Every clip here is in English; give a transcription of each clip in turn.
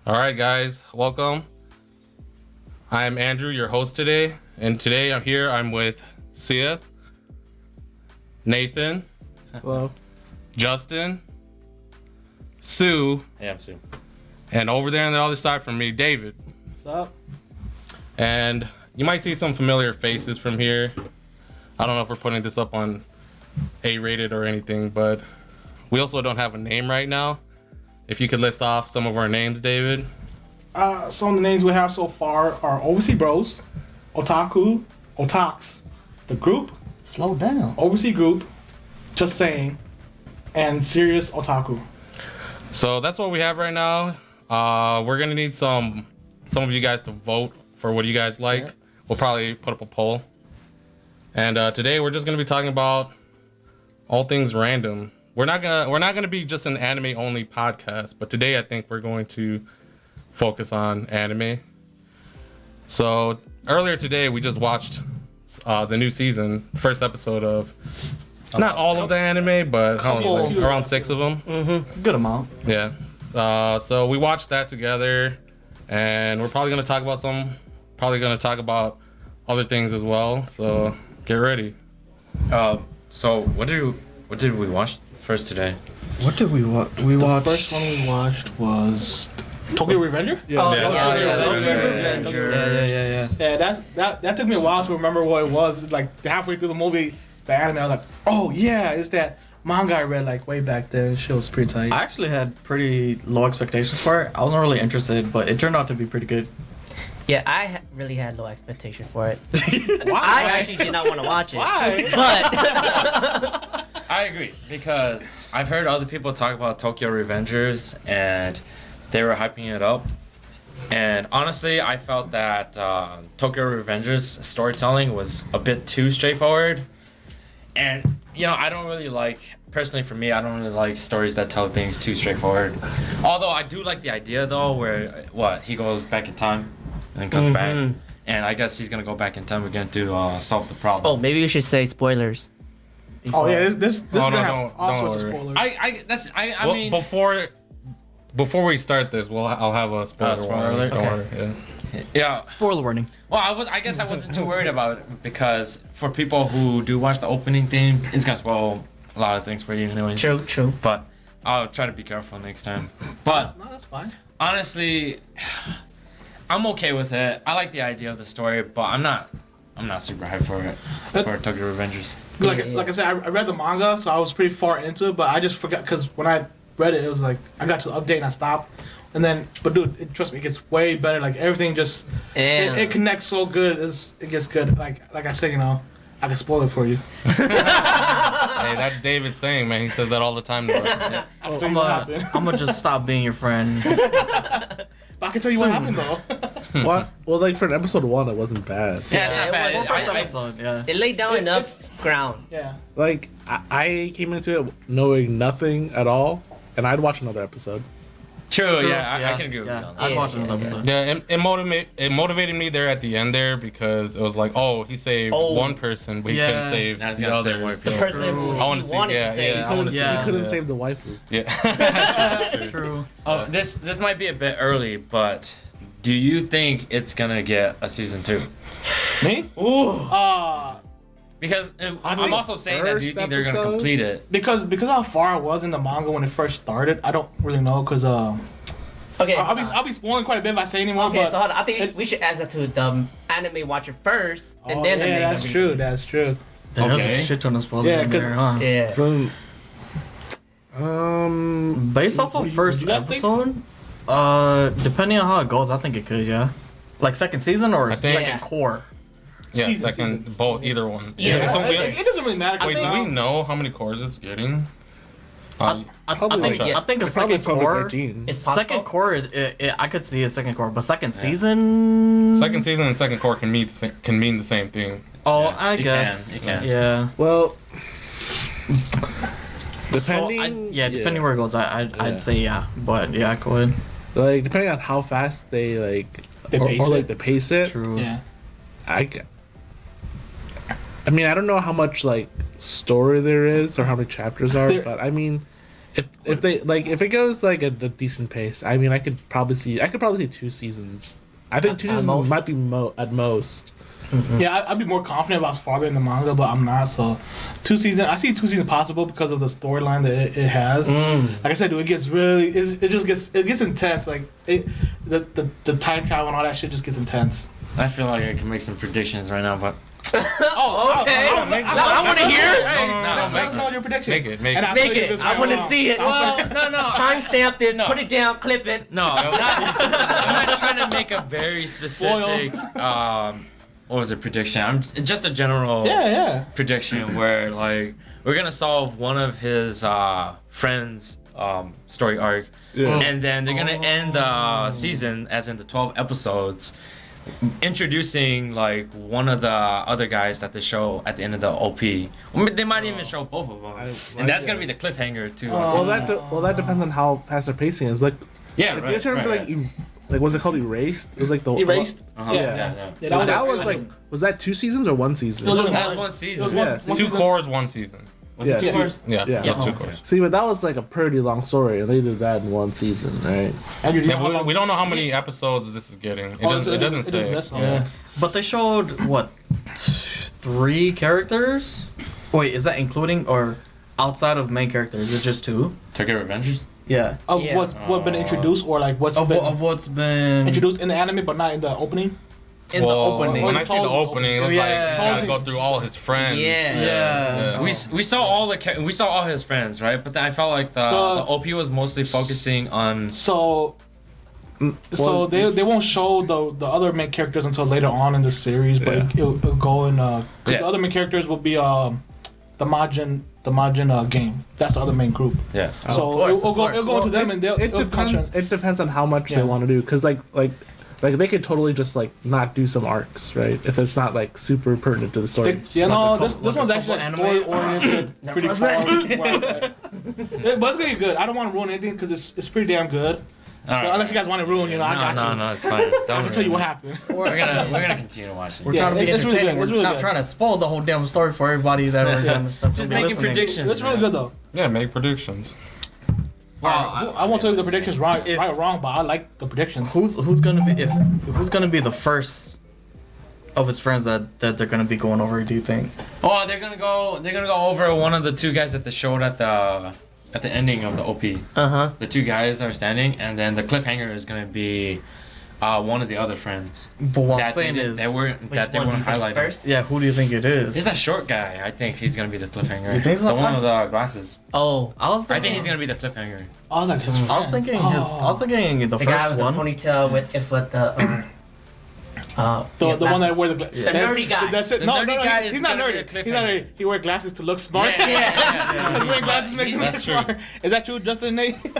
All right, guys, welcome. I'm Andrew, your host today, and today I'm with Sia, Nathan, hello, Justin, Sue, Hey, I'm Sue. and over there on the other side from me, David. what's up? And you might see some familiar faces from here. I don't know if we're putting this up on A-rated or anything, but we also don't have a name right now. If you could list off some of our names, David. Some of the names we have so far are Overseas Bros, Otaku, Otaks, the group, Slow down. Overseas Group, Just Saying, and Serious Otaku. So that's what we have right now. We're gonna need some of you guys to vote for what you guys like. Yeah. We'll probably put up a poll. And today we're just gonna be talking about all things random. We're not gonna be just an anime only podcast, but today I think we're going to focus on anime. So earlier today we just watched the new season, first episode of not all of the anime, but around 6 of them. Mm-hmm. Good amount. Yeah. So we watched that together, and we're probably gonna talk about other things as well. So get ready. So what did we watch first today? What did we watch? The first one we watched was Tokyo Revenger. Yeah. Yeah, that took me a while to remember what it was. Like halfway through the movie, the anime, I was like, oh yeah, it's that manga I read like way back then. Shit was pretty tight. I actually had pretty low expectations for it. I wasn't really interested, but it turned out to be pretty good. Yeah, I really had low expectation for it. Why? I actually did not want to watch it. Why? But I agree because I've heard other people talk about Tokyo Revengers and they were hyping it up. And honestly, I felt that Tokyo Revengers storytelling was a bit too straightforward. And I don't really like, personally for me, I don't really like stories that tell things too straightforward. Although I do like the idea though, where he goes back in time and then comes back, and I guess he's gonna go back in time again to solve the problem. oh, maybe we should say spoilers. Oh yeah, this gonna have don't all sorts of worry. spoilers. I mean, Before we start this, I'll have a spoiler spoiler warning. alert? Don't Okay. worry. yeah. Spoiler warning. Well, I guess I wasn't too worried about it because for people who do watch the opening theme, it's gonna spoil a lot of things for you anyways. True. But I'll try to be careful next time. But No, that's fine. honestly, I'm okay with it. I like the idea of the story, but I'm not super hyped for it. For Tokyo Revengers. Like I said, I read the manga, so I was pretty far into it, but I just forgot because when I read it, it was like I got to the update and I stopped. And then, but dude, trust me, it gets way better. Like everything just, it connects so good. It gets good. Like I said, I can spoil it for you. Hey, that's David saying, man. He says that all the time to us. I'll tell you what happened. I'm gonna just stop being your friend. But I can tell you what happened though. What? Well, like for an episode 1, it wasn't bad. Yeah, it's not bad. First episode, yeah. It laid down enough ground. Yeah. Like I came into it knowing nothing at all, and I'd watch another episode. True, yeah, I can agree with you on that. I'd watch another episode. Yeah, it motivated me there at the end there because it was like, oh, he saved one person, but he couldn't save That's the gonna save others. one So The person who I want he to see. wanted Yeah, to save. yeah. I want to see. Yeah. He couldn't save the waifu. Yeah. True. Oh, this might be a bit early, but do you think it's gonna get a season 2? Me? Ooh. Because I'm think also saying that. Do you think they're gonna episode? complete it? Because how far I was in the manga when it first started, I don't really know. Cause Okay. I'll be spoiling quite a bit if I say anymore. Okay, but so hold on. I think we should ask that to the anime watcher first, and then the yeah, manga that's reader. true. That's true. There's Okay. a shit ton of spoilers Yeah, in there, 'cause- huh? Yeah. From Based off of first you guys think? episode, depending on how it goes, I think it could, yeah. Like second season or I think- second core? Yeah, Season, second, season. both, either one. Yeah. So It doesn't really matter. wait, do we know how many cores it's getting? I Probably think like- I think a probably second core. 13. It's possible. Second core, I could see a second core, but second season. Second season and second core can mean the same thing. Oh, Yeah, I you guess. can, you can. Yeah. Well, So, depending. depending where it goes, Yeah. I'd say yeah, but yeah, go ahead. Like depending on how fast they like They pace or like it. they pace it. True. Yeah. I mean, I don't know how much like story there is or how many chapters are, There- but I mean, if they if it goes like at a decent pace, I mean, I could probably see 2 seasons. I think 2 seasons most? might be at most. Yeah, I'd be more confident if I was farther in the manga, but I'm not. So, 2 seasons. I see 2 seasons possible because of the storyline that it has. Like I said, dude, it gets really. It just gets intense. Like the time travel and all that shit just gets intense. I feel like I can make some predictions right now, but Okay. I want to hear. no, Let us know your prediction. Make it. And I'll Make tell you if it. it's I right want or to wrong. see it. no. Timestamp this. No. Put it down. Clip it. No, I'm not trying to make a very specific. What was it? Prediction. I'm just a general. Yeah. Prediction where like we're gonna solve one of his friends' story arc, and then they're gonna end the season as in the 12 episodes, introducing like one of the other guys that they show at the end of the OP. They might even show both of them, and that's gonna be the cliffhanger too. Well, that depends on how fast their pacing is. Like, Yeah, like, right. you remember like was it called Erased? It was like the Erased. Uh-huh. Yeah. Yeah. So that was like, was that 2 seasons or 1 season? It was That's one season. It was Yeah. one 2 season. cores, 1 season. Was Yeah. it 2 Yeah. course? Yeah, Yeah. just 2 Okay. cores. See, but that was like a pretty long story, and they did that in 1 season, right? And you know how Yeah, long- we don't know how many episodes this is getting. It Oh, doesn't say. list on Yeah. it. But they showed what 3 characters? Wait, is that including or outside of main characters? Is it just 2? Tokyo Revengers? Yeah. Of Yeah. what been introduced or like what's Of, been of what's been introduced in the anime but not in the opening. in the opening. When I see the opening, it was like you gotta Yeah. go through all his friends. Yeah. We saw we saw all his friends, right? But then I felt like the OP was mostly focusing on. So Well, they won't show the other main characters until later on in the series, but Yeah. it'll go in cause Yeah. the other main characters will be the Majin game. That's the other main group. Yeah. So it'll go to them and they'll It it'll depends. It depends on how much Yeah. they want to do, because like they could totally just like not do some arcs, right? If it's not like super pertinent to the story. This one's actually like story oriented, pretty far. But it's gonna be good. I don't want to ruin anything because it's pretty damn good. But unless you guys want to ruin, I got you. No, it's fine. I Don't can tell you what happened. We're gonna continue watching. We're Yeah, trying to be it's really entertaining. good. It's We're really not good. trying to spoil the whole damn story for everybody that we're gonna, that's Just gonna be making listening. predictions. It's really good though. Yeah, make predictions. I won't tell you the predictions right or wrong, but I like the predictions. Who's gonna be the first of his friends that they're gonna be going over? Do you think? Oh, they're gonna go over one of the 2 guys that they showed at the ending of the OP. The 2 guys are standing, and then the cliffhanger is gonna be one of the other friends. But what I'm That saying they is, they weren't Which one do you think is highlighting. first? yeah, who do you think it is? He's that short guy. I think he's gonna be the cliffhanger. You think so? The one with the glasses. Oh, I was I thinking, think he's gonna be the cliffhanger. Oh, like his friends. I was thinking the the guy first with one. the ponytail with the The one that wear the The nerdy guy. That's it. The No, nerdy no, guy he's is not gonna be nerdy. the He's not nerdy. He wears glasses to look smart. Yeah. Wearing glasses makes him look That's true. smart. Is that true, Justin Nate? No,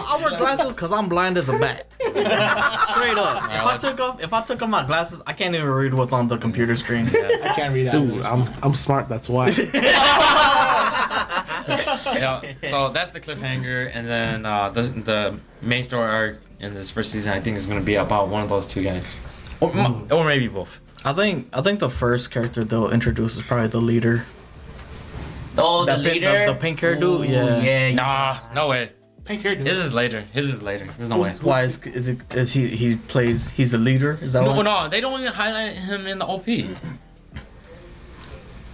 I wear glasses because I'm blind as a bat. Straight up. If I took off my glasses, I can't even read what's on the computer screen. I can't read that. Dude, I'm smart. That's why. Yeah, so that's the cliffhanger, and then the main story arc in this first season, I think, is going to be about one of those 2 guys, or maybe both. I think the first character they'll introduce is probably the leader. Oh, the That pink- leader. the pink hair dude. Ooh, Yeah. Nah, no way. Pink hair dude. His is later. There's no way. Why is he's the leader? Is that No, why? no, they don't even highlight him in the OP.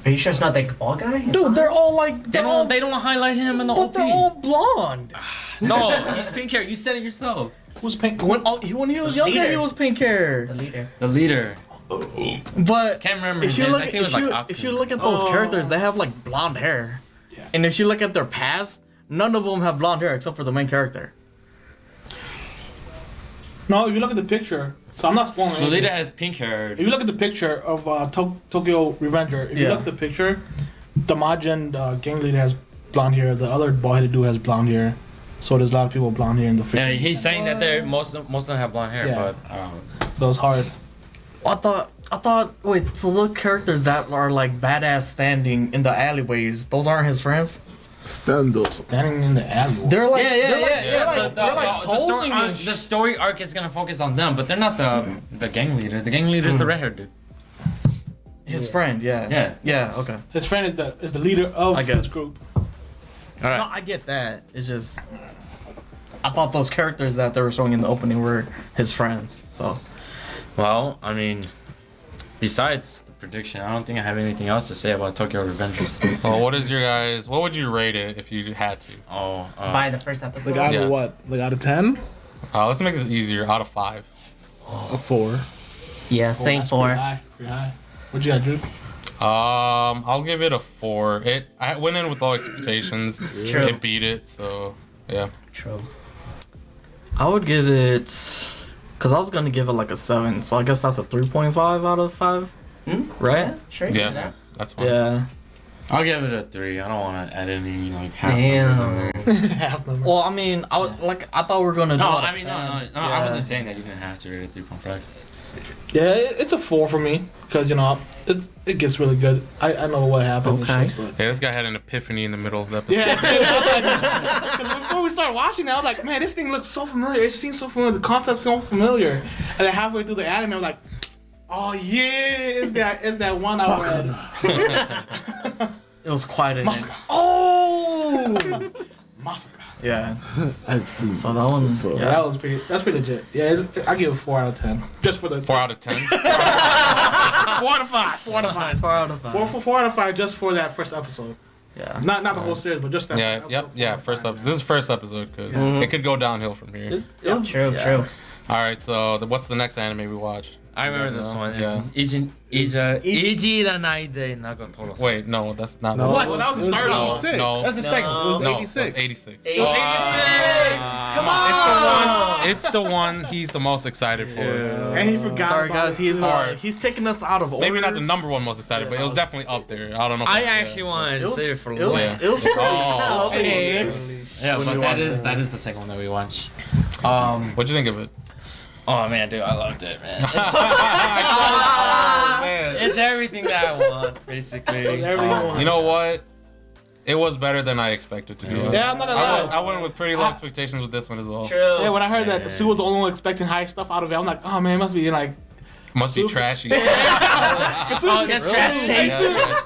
Are you sure it's not the ball guy? Dude, they're all like They don't highlight him in the but OP. they're all blonde. No, he's pink hair. You said it yourself. Who's pink? When he was younger, leader. he was pink hair. The leader. The leader. But Can't remember if his you name. look I think it was like if you Aku. look at those characters, they have like blonde hair. Yeah. And if you look at their past, none of them have blonde hair except for the main character. No, if you look at the picture, so I'm not spoiling The anything. leader has pink hair. If you look at the picture of Tokyo Revenger, if you Yeah. look at the picture, the Majin gang leader has blonde hair. The other boy-headed dude has blonde hair. So there's a lot of people with blonde hair in the Yeah, picture. he's saying that most of them have blonde hair, Yeah. but So it's hard. I thought wait, so the characters that are like badass standing in the alleyways, those aren't his friends? Stand up. Standing in the alley. They're like yeah. they're like posing and The story arc is gonna focus on them, but they're not the gang leader. The gang leader is the red haired dude. his friend, yeah. Yeah. Yeah, okay. His friend is the leader of I guess. this group. right. No, I get that. It's just I thought those characters that they were showing in the opening were his friends. So Well, I mean, besides the prediction, I don't think I have anything else to say about Tokyo Revengers. Well, what would you rate it if you had to? By the first episode. Like out Yeah. of what? Like out of 10? Let's make this easier. Out of 5. A 4. Yeah, Oh, same that's four. Pretty high. Pretty high. What'd you got, Drew? I'll give it a 4. I went in with low expectations. True. It beat it, so yeah. True. I would give it, cause I was gonna give it like a 7. So I guess that's a 3.5 out of 5, right? Sure. you can do Yeah, that. that's fine. Yeah. I'll give it a 3. I don't want to add any like half numbers in there. Half number. Well, I mean, I thought we were gonna do. No, it I at mean, 10. no. I Yeah. wasn't saying that you didn't have to rate it 3.5. Yeah, it's a 4 for me because it gets really good. I know what happens. Okay. And shit, but Yeah, this guy had an epiphany in the middle of the episode. yeah, because before we started watching, I was like, man, this thing looks so familiar. It seems so familiar. The concept's so familiar. And then halfway through the anime, I'm like, oh yeah, it's that one I read. It was quite a. Massacre. Oh, Massacre. Yeah. I've seen So that one. before. Yeah, that's pretty legit. Yeah, I give it 4 out of 10. Just for the 4 out of 10. 4 out of 5. 4 out of 5. 4 out of 5. 4 out of 5 just for that first episode. Yeah. Not the whole series, but just that. Yeah, first yep, episode, yeah, 4 out of first 5, episode. This is first episode because it could go downhill from here. It was True. yeah. True. All right, so what's the next anime we watched? I remember this know? one. It's Yeah. Ijiranaide Nagatoro-san. Wait, no, that's not. No, What? it That was the it third No, one. 86. no. That's the second one. It was No, 86. it's 86. Come on! It's the one he's the most excited for. And he forgot. Sorry about guys, it, too. he's taking us out of order. Maybe not the number one most excited, but it was definitely up there. I don't know. if I it's- actually wanted It to was, save it for it was, later. it was Oh. Okay. Yeah, when but you that watched is it. that is the second one that we watched. What'd you think of it? Oh man, dude, I loved it, man. Oh, man. It's everything that I want, basically. Everything you want. You know what? It was better than I expected to do. Yeah, I'm not gonna I lie. went with pretty low expectations with this one as well. True. Yeah, when I heard that Sue was the only one expecting high stuff out of it, I'm like, oh man, it must be like. Must be Super- trashy. Sue, Oh, that's trash taste.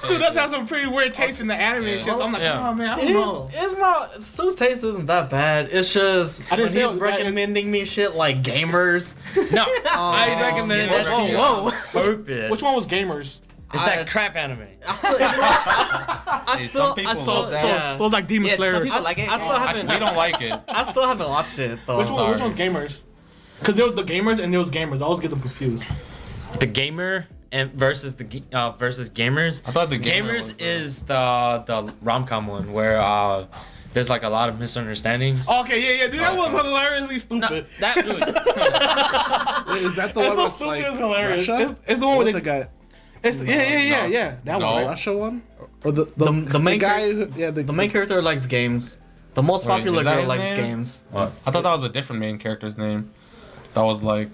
Sue does have some pretty weird taste in the anime and shit. So I'm like, Yeah. oh man, I don't know. It's not. Sue's taste isn't that bad. It's just I didn't when say it he's was bad. recommending me shit like gamers. No, I recommended that to you Whoa. on purpose. Which one was Gamers? It's that crap anime. I still, you know, I Hey, still, some people I still, love that. yeah. So it's like Demon Yeah, Slayer. some people like it. I still haven't. We don't like it. I still haven't watched it though. Which sorry. one's Gamers? Because there was the Gamers and there was Gamers. I always get them confused. The gamer and versus versus gamers. I thought the gamer Gamers was, is the rom-com one where there's like a lot of misunderstandings. Okay, yeah, dude, that was hilariously No, stupid. that dude. Wait, is that the It's one so with stupid, like it's hilarious. Russia? It's the one with What's the the guy? It's yeah, that No. one. Right? Russia one? Or the The main guy? Who, yeah, The main character likes games. The most Wait, popular is that girl his likes name? games. What? I thought that was a different main character's name. That was like.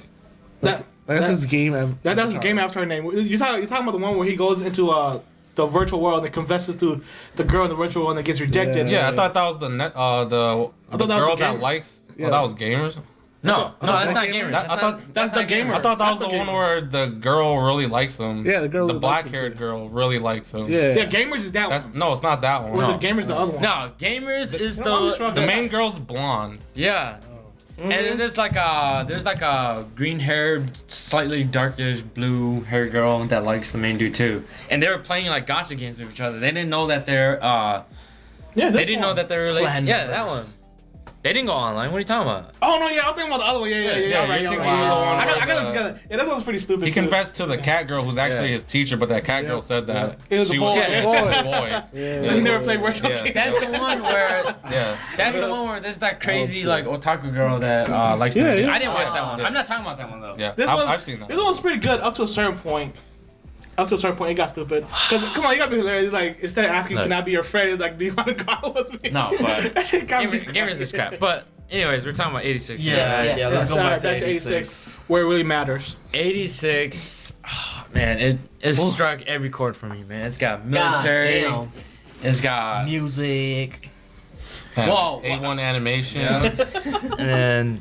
That's his game. That's his game after her name. You're talking about the one where he goes into the virtual world and confesses to the girl in the virtual world and gets rejected. Yeah, I thought that was the thought that was girl the that gamer. likes. Yeah. Oh, that was gamers. No, that's not gamers. That- I thought- that's the gamer. I thought that was That's the the one where the girl really likes him. Yeah, the girl The that likes him black-haired too. girl really likes him. Yeah. Yeah, Gamers is that That's one. no, it's not that one. Or is No. it Gamers the other one? No, gamers is No, I'm just the wrong. The main girl's blonde. yeah. And then there's like a green-haired, slightly darkish blue hair girl that likes the main dude too. And they were playing like gotcha games with each other. They didn't know that they're Yeah, they this didn't one. know that they're related. Clan Yeah, that one. members. They didn't go online. What are you talking about? Oh no, yeah, I'm thinking about the other one. Yeah, Yeah, right, you're right, thinking right. of the one I got where them the- together. Yeah, that one's pretty stupid. He too. confessed to the cat girl who's actually Yeah. his teacher, but that cat girl said that It was a she boy. was Yeah. a boy. Yeah. He never played virtual Yeah. games. That's the one where Yeah. that's the one where there's that crazy like otaku girl that likes Yeah, the dude. yeah. I didn't watch that one. Yeah. I'm not talking about that one though. Yeah. This I've seen that. This one was pretty good up to a certain point. Up to a certain point, it got stupid. Cause come on, you gotta be hilarious. Like instead of asking Look. can I be your friend, it's like do you want to go out with me? No, but that shit got me. gamers is crap. But anyways, we're talking about 86. Yeah, yes, let's go Sorry, back to back to 86. where it really matters. 86. Oh, man, it struck every chord for me, man. It's got military. damn. It's got Music. Whoa, A1 animation. yes. And then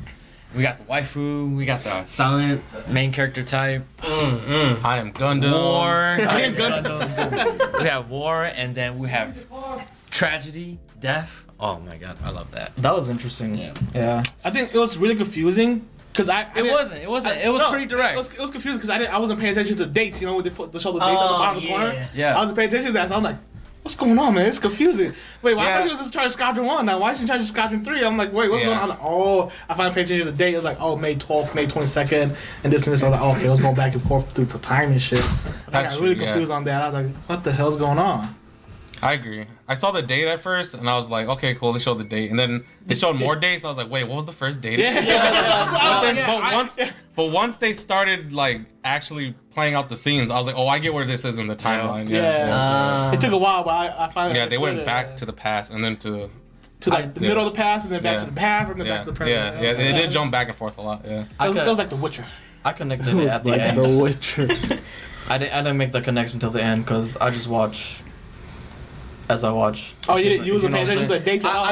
we got the waifu. We got the silent main character type. I am Gundam. War. I am Gundam. We have war, and then we have tragedy, death. Oh my god, I love that. That was interesting. Yeah. I think it was really confusing because It wasn't. It was pretty direct. It was confusing because I wasn't paying attention to the dates. You know, when they show the dates on the bottom of the corner. Yeah. I wasn't paying attention to that, so I'm like, what's going on, man? It's confusing. Wait, why was she just trying to Squadron 1 now? Why is she trying to Squadron 3? I'm like, wait, what's going on? I'm like, oh, I finally paid attention to the date. It was like, oh, May 12th, May 22nd, and this and this. I was like, oh, okay, I was going back and forth through the time and shit. I got really confused on that. I was like, what the hell's going on? I agree. I saw the date at first, and I was like, okay, cool. They showed the date, and then they showed more dates. And I was like, wait, what was the first date? But once they started like actually playing out the scenes, I was like, oh, I get where this is in the timeline. It took a while, but I finally. Yeah, they went back to the past, and then to like the middle of the past, and then back to the past, and then back to the present. Yeah, they did jump back and forth a lot. Yeah, it was like The Witcher. I connected It it was at the like end. The Witcher. I didn't make the connection till the end because I just watch as I watch. Oh, you wasn't paying know attention to the dates at all?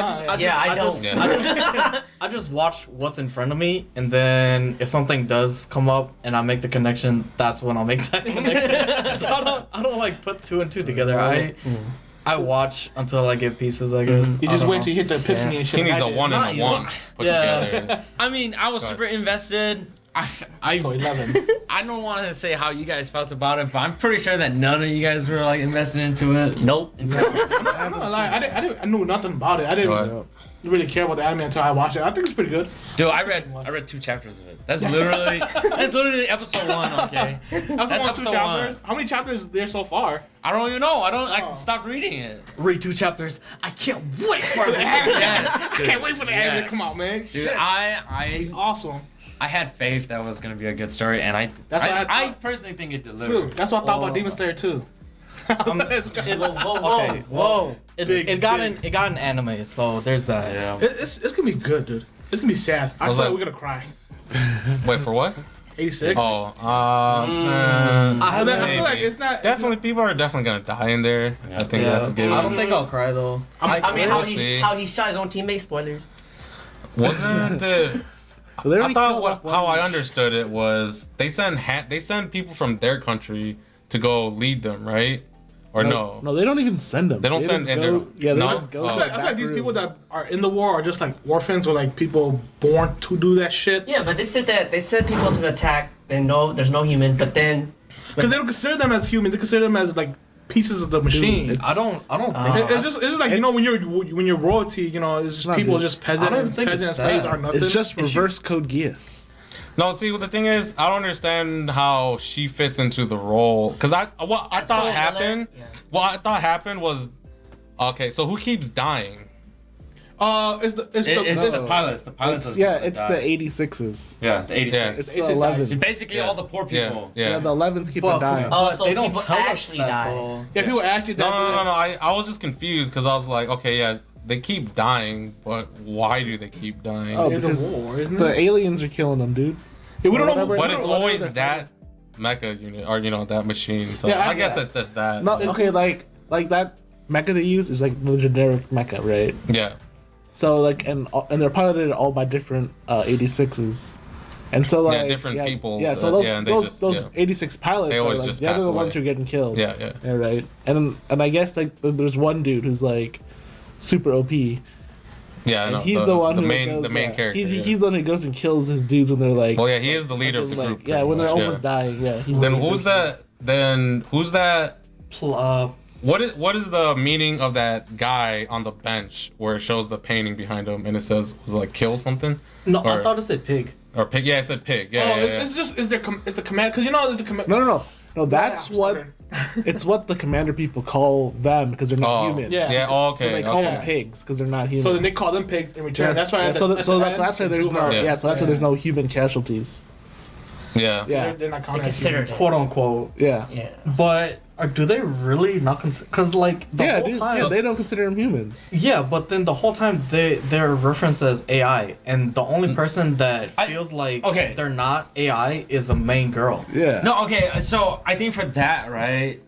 I just watch what's in front of me, and then if something does come up and I make the connection, that's when I'll make that connection. So I don't like put two and two together. I watch until I get pieces, I guess. You just wait till you hit the epiphany and shit. he needs a one and a one put together. I mean, I was super invested. So 11. I don't want to say how you guys felt about it, but I'm pretty sure that none of you guys were like invested into it. Nope. I'm not gonna lie, I knew nothing about it. I didn't really care about the anime until I watched it. I think it's pretty good. Dude, I read 2 chapters of it. That's literally episode 1. Okay, that's episode 1. How many chapters is there so far? I don't even know. I stopped reading it. Read 2 chapters. I can't wait for the Yes, I can't wait for the anime to come out, man. Dude, Shit. awesome. I had faith that was gonna be a good story, and I personally think it delivered. True. That's what I thought about Demon Slayer too. Whoa. It got an anime, so there's that. Yeah. It's gonna be good, dude. It's gonna be sad. I swear we're gonna cry. Wait for what? 86. Oh, I feel maybe. like it's not Definitely, people are definitely gonna die in there. I think that's a given. I don't think I'll cry though. I mean, We'll see. how he shot his own teammate. Spoilers. Wasn't it? They I already thought killed off how one. I understood it was they send people from their country to go lead them, right? Or no? No, they don't even send them. They don't send- just and go, they're- yeah, they no? just go. Oh. to I the feel like back these room. people that are in the war are just like orphans or like people born to do that shit. Yeah, but they said people to attack. They know there's no human, but then Because they don't consider them as human. They consider them as like pieces of the machine. it's- I don't think It's just like, you know, when you're royalty, you know, it's just not, people dude. just peasant I don't and think peasant and it's slaves that. are nothing. It's just reverse code Geass. No, see, the thing is, I don't understand how she fits into the role. Because what I thought so happened, yeah. what I thought happened was, okay, so who keeps dying? It's the pilots. The pilots. It's, yeah, it's the 86s. Yeah, the 86. Yeah. It's It's the just 11s. It's basically all the poor people. Yeah. The 11s keep on dying. Oh, so they don't people tell us actually that die. though. yeah, people actually No. die. I was just confused because I was like, okay, yeah, they keep dying, but why do they keep dying? Oh, There's because a war, isn't the it? aliens are killing them, dude. Yeah, we don't know. Whatever- But we it's don't know always whether that mecha unit or that machine. So Yeah, I guess that's just that. No, okay, like that mecha they use is like the generic mecha, right? Yeah. So like and they're piloted all by different 86s, and so like different people, Yeah, so those and they those, just- those yeah. 86 pilots They are always like just they're pass the ones away. who are getting killed. Yeah. Yeah, right. And I guess like there's one dude who's like super OP. Yeah, And no, he's the one the who main goes, the main character. He's the one who goes and kills his dudes when they're like. Well, yeah, he is the leader of the like, group. yeah, pretty when they're much, almost dying. Yeah. He's Then the one who who's goes- that? Then who's that? What is the meaning of that guy on the bench where it shows the painting behind him and it says was it like kill something? No, Or- I thought it said pig. Or pig? Yeah, it said pig. Yeah, Oh, yeah, yeah. it's just it's the command because you know it's the command. No. That's what. It's what the commander people call them because they're not Oh, human. Yeah. yeah. Oh, okay. So they call okay. them pigs because they're not human. So then they call them pigs in return. Yeah, That's why. So that's why there's no. Yeah. Yeah. So that's why there's no human casualties. Yeah. Yeah. They're not counted. They as considered humans. it. Quote unquote. Yeah. Yeah. But do they really not consider? Because like the Yeah, whole dude, time. yeah, they don't consider them humans. Yeah, but then the whole time they're referenced as AI, and the only person that feels like they're not AI is the main girl. Yeah. No, okay. So I think for that, right?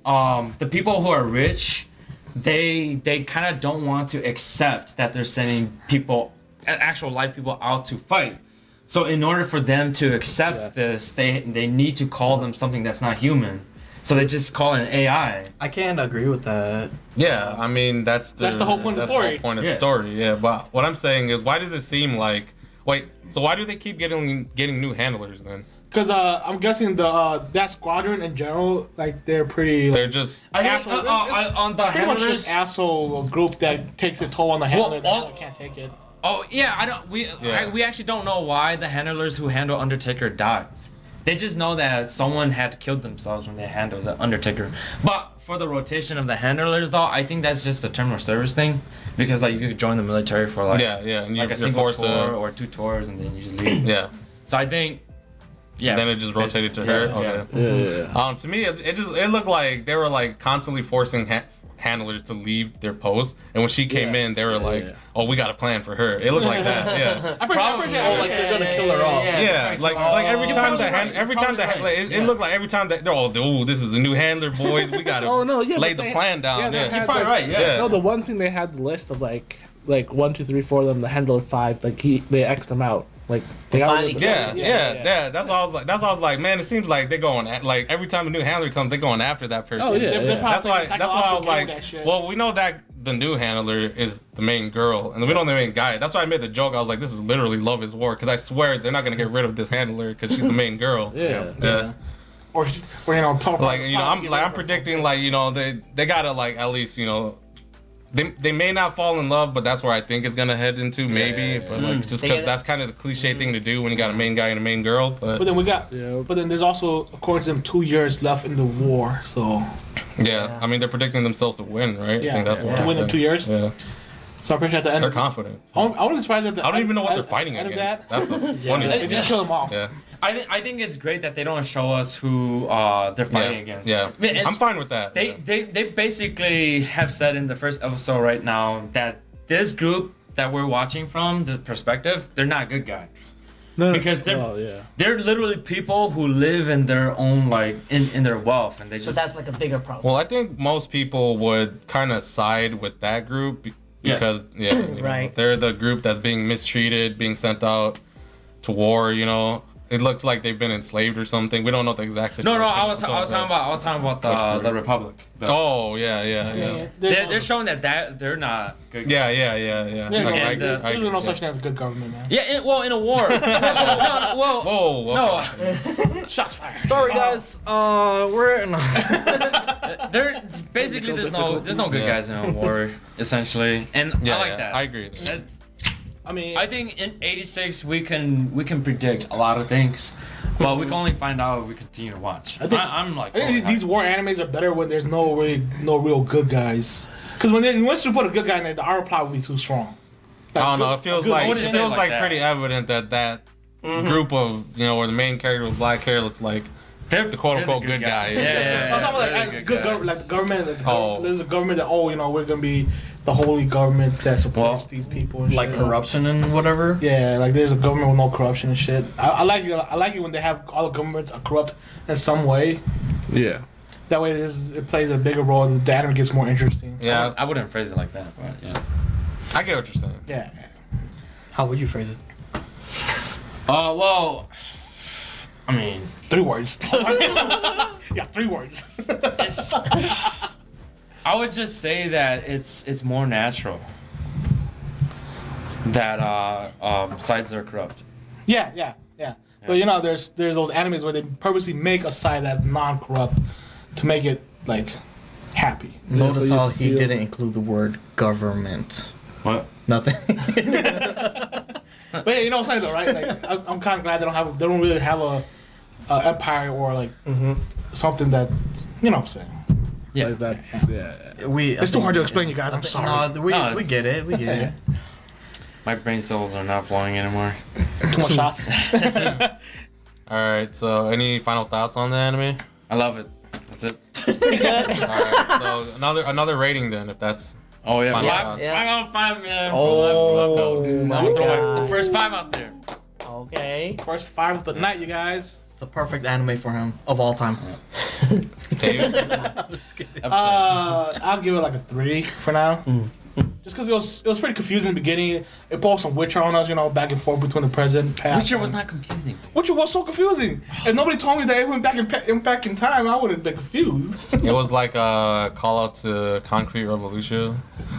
The people who are rich, they kind of don't want to accept that they're sending people, actual live people, out to fight. So in order for them to accept this, they need to call them something that's not human. So they just call it an AI. I can't agree with that. Yeah, I mean that's the whole point of the that's story. whole point of Yeah. the story. Yeah, but what I'm saying is, why does it seem like? Wait, so why do they keep getting new handlers then? Because I'm guessing that squadron in general, like they're pretty. They're just I think Assholes. on the It's pretty much handlers. just asshole group that takes a toll on the handler. The all- handler can't take it. Oh yeah, we actually don't know why the handlers who handle Undertaker dies. They just know that someone had killed themselves when they handled the Undertaker. But for the rotation of the handlers, though, I think that's just a terminal service thing, because like you could join the military for like yeah, and like a you're single forced tour to or 2 tours, and then you just leave. yeah. So I think, yeah. Then it just rotated to her. Yeah, Okay. yeah. To me, it looked like they were like constantly forcing handlers to leave their post, and when she came in, they were like, "Oh, we got a plan for her." It looked like that. Yeah. I'm pretty sure. Oh, like they're gonna kill her off. Yeah, like every You're time probably right. every You're time probably right. it Yeah. looked like every time that they're all, "Oh, this is a new handler, boys. We gotta Oh, no, yeah, lay but the they- plan down." yeah, they Yeah, had- You're probably right. Yeah. Yeah. No, the one thing they had the list of like 1, 2, 3, 4 of them. The handler 5, like they X'd them out. Like they got rid of the- yeah. That's why I was like, man. It seems like they're going like every time a new handler comes, they're going after that person. Oh, yeah. They're That's why I was like, that shit. well, we know that the new handler is the main girl, and we know the main guy. That's why I made the joke. I was like, this is literally Love is War, because I swear they're not gonna get rid of this handler because she's the main girl. Yeah. or you know, Like I'm predicting like they gotta like at least They may not fall in love, but that's where I think it's gonna head into maybe. But like just because that's kind of the cliche thing to do when you got a main guy and a main girl. But then we got. Yeah. But then there's also, according to them, 2 years left in the war. So yeah, I mean they're predicting themselves to win, right? Yeah, I think that's what to win in 2 years. Yeah, So I'm pretty sure at the end. they're confident. I wouldn't be surprised at the. I don't even know what they're at fighting the end of against. that. That's the funny They thing. just kill them off. Yeah, I think it's great that they don't show us who they're fighting against. yeah. I mean, it's- I'm fine with that. They basically have said in the first episode right now that this group that we're watching from the perspective, they're not good guys. No, Because they're- oh, yeah. They're literally people who live in their own like in their wealth, and they So just that's like a bigger problem. Well, I think most people would kind of side with that group because Right. they're the group that's being mistreated, being sent out to war. It looks like they've been enslaved or something. We don't know the exact situation. no. I was talking about the Republic. Oh yeah. They're showing that they're not good. Yeah. There's Like, there's I really no agree, such thing as a good government, man. Yeah, in a war. Whoa. No, Shots fired. Sorry, guys. We're in. there basically there's no good Yeah. guys in a war essentially, and Yeah, I like that. I agree. I mean, I think in '86 we can predict a lot of things, but we can only find out if we continue to watch. I think- I'm like I think totally these hyped. war animes are better when there's no real good guys. Because once you put a good guy in there, the armor plot will be too strong. I don't know. It feels good- like I wouldn't say it like that. pretty evident that group of where the main character with black hair looks like They're the quote they're unquote good guy. Yeah. I'm talking they're about the like good guy. government, like the government. Oh. There's a government that we're gonna be the holy government that supports Well, these people. And Like shit. corruption and whatever. Yeah, like there's a government with no corruption and shit. I like it. I like it when they have all the governments are corrupt in some way. Yeah. That way, it plays a bigger role. The anime gets more interesting. Yeah, I wouldn't phrase it like that, but yeah. I get what you're saying. Yeah. How would you phrase it? Well, I mean, 3 words. Yeah, 3 words. it's. I would just say that it's more natural that sides are corrupt. Yeah. But there's those animes where they purposely make a side that's non-corrupt to make it like happy. Notice so you how he feel- didn't include the word government. What? Nothing. But yeah, you know what I'm saying though, right? Like I'm kind of glad they don't really have a empire or like something that what I'm saying. Yeah. Like that's, yeah. It's too hard to explain, you guys. I'm sorry. No, we it's- get it. We get it. My brain cells are not flowing anymore. Too much shots. All right. So, any final thoughts on the anime? I love it. That's it. All right. So another rating then, if that's Oh yeah, Final five, thoughts. Yeah. 5 out of 5, man. Oh, Let's go. I'm my gonna throw God. the first 5 out there. Okay. First 5 of the night, you guys. It's the perfect anime for him of all time. David? I'm just kidding. Episode. I'll give it like a 3 for now. Just because it was pretty confusing in the beginning. It brought some Witcher on us, back and forth between the present, past. Witcher was not confusing. Witcher was so confusing. If nobody told me that it went back in time, I would have been confused. It was like a call out to Concrete Revolution.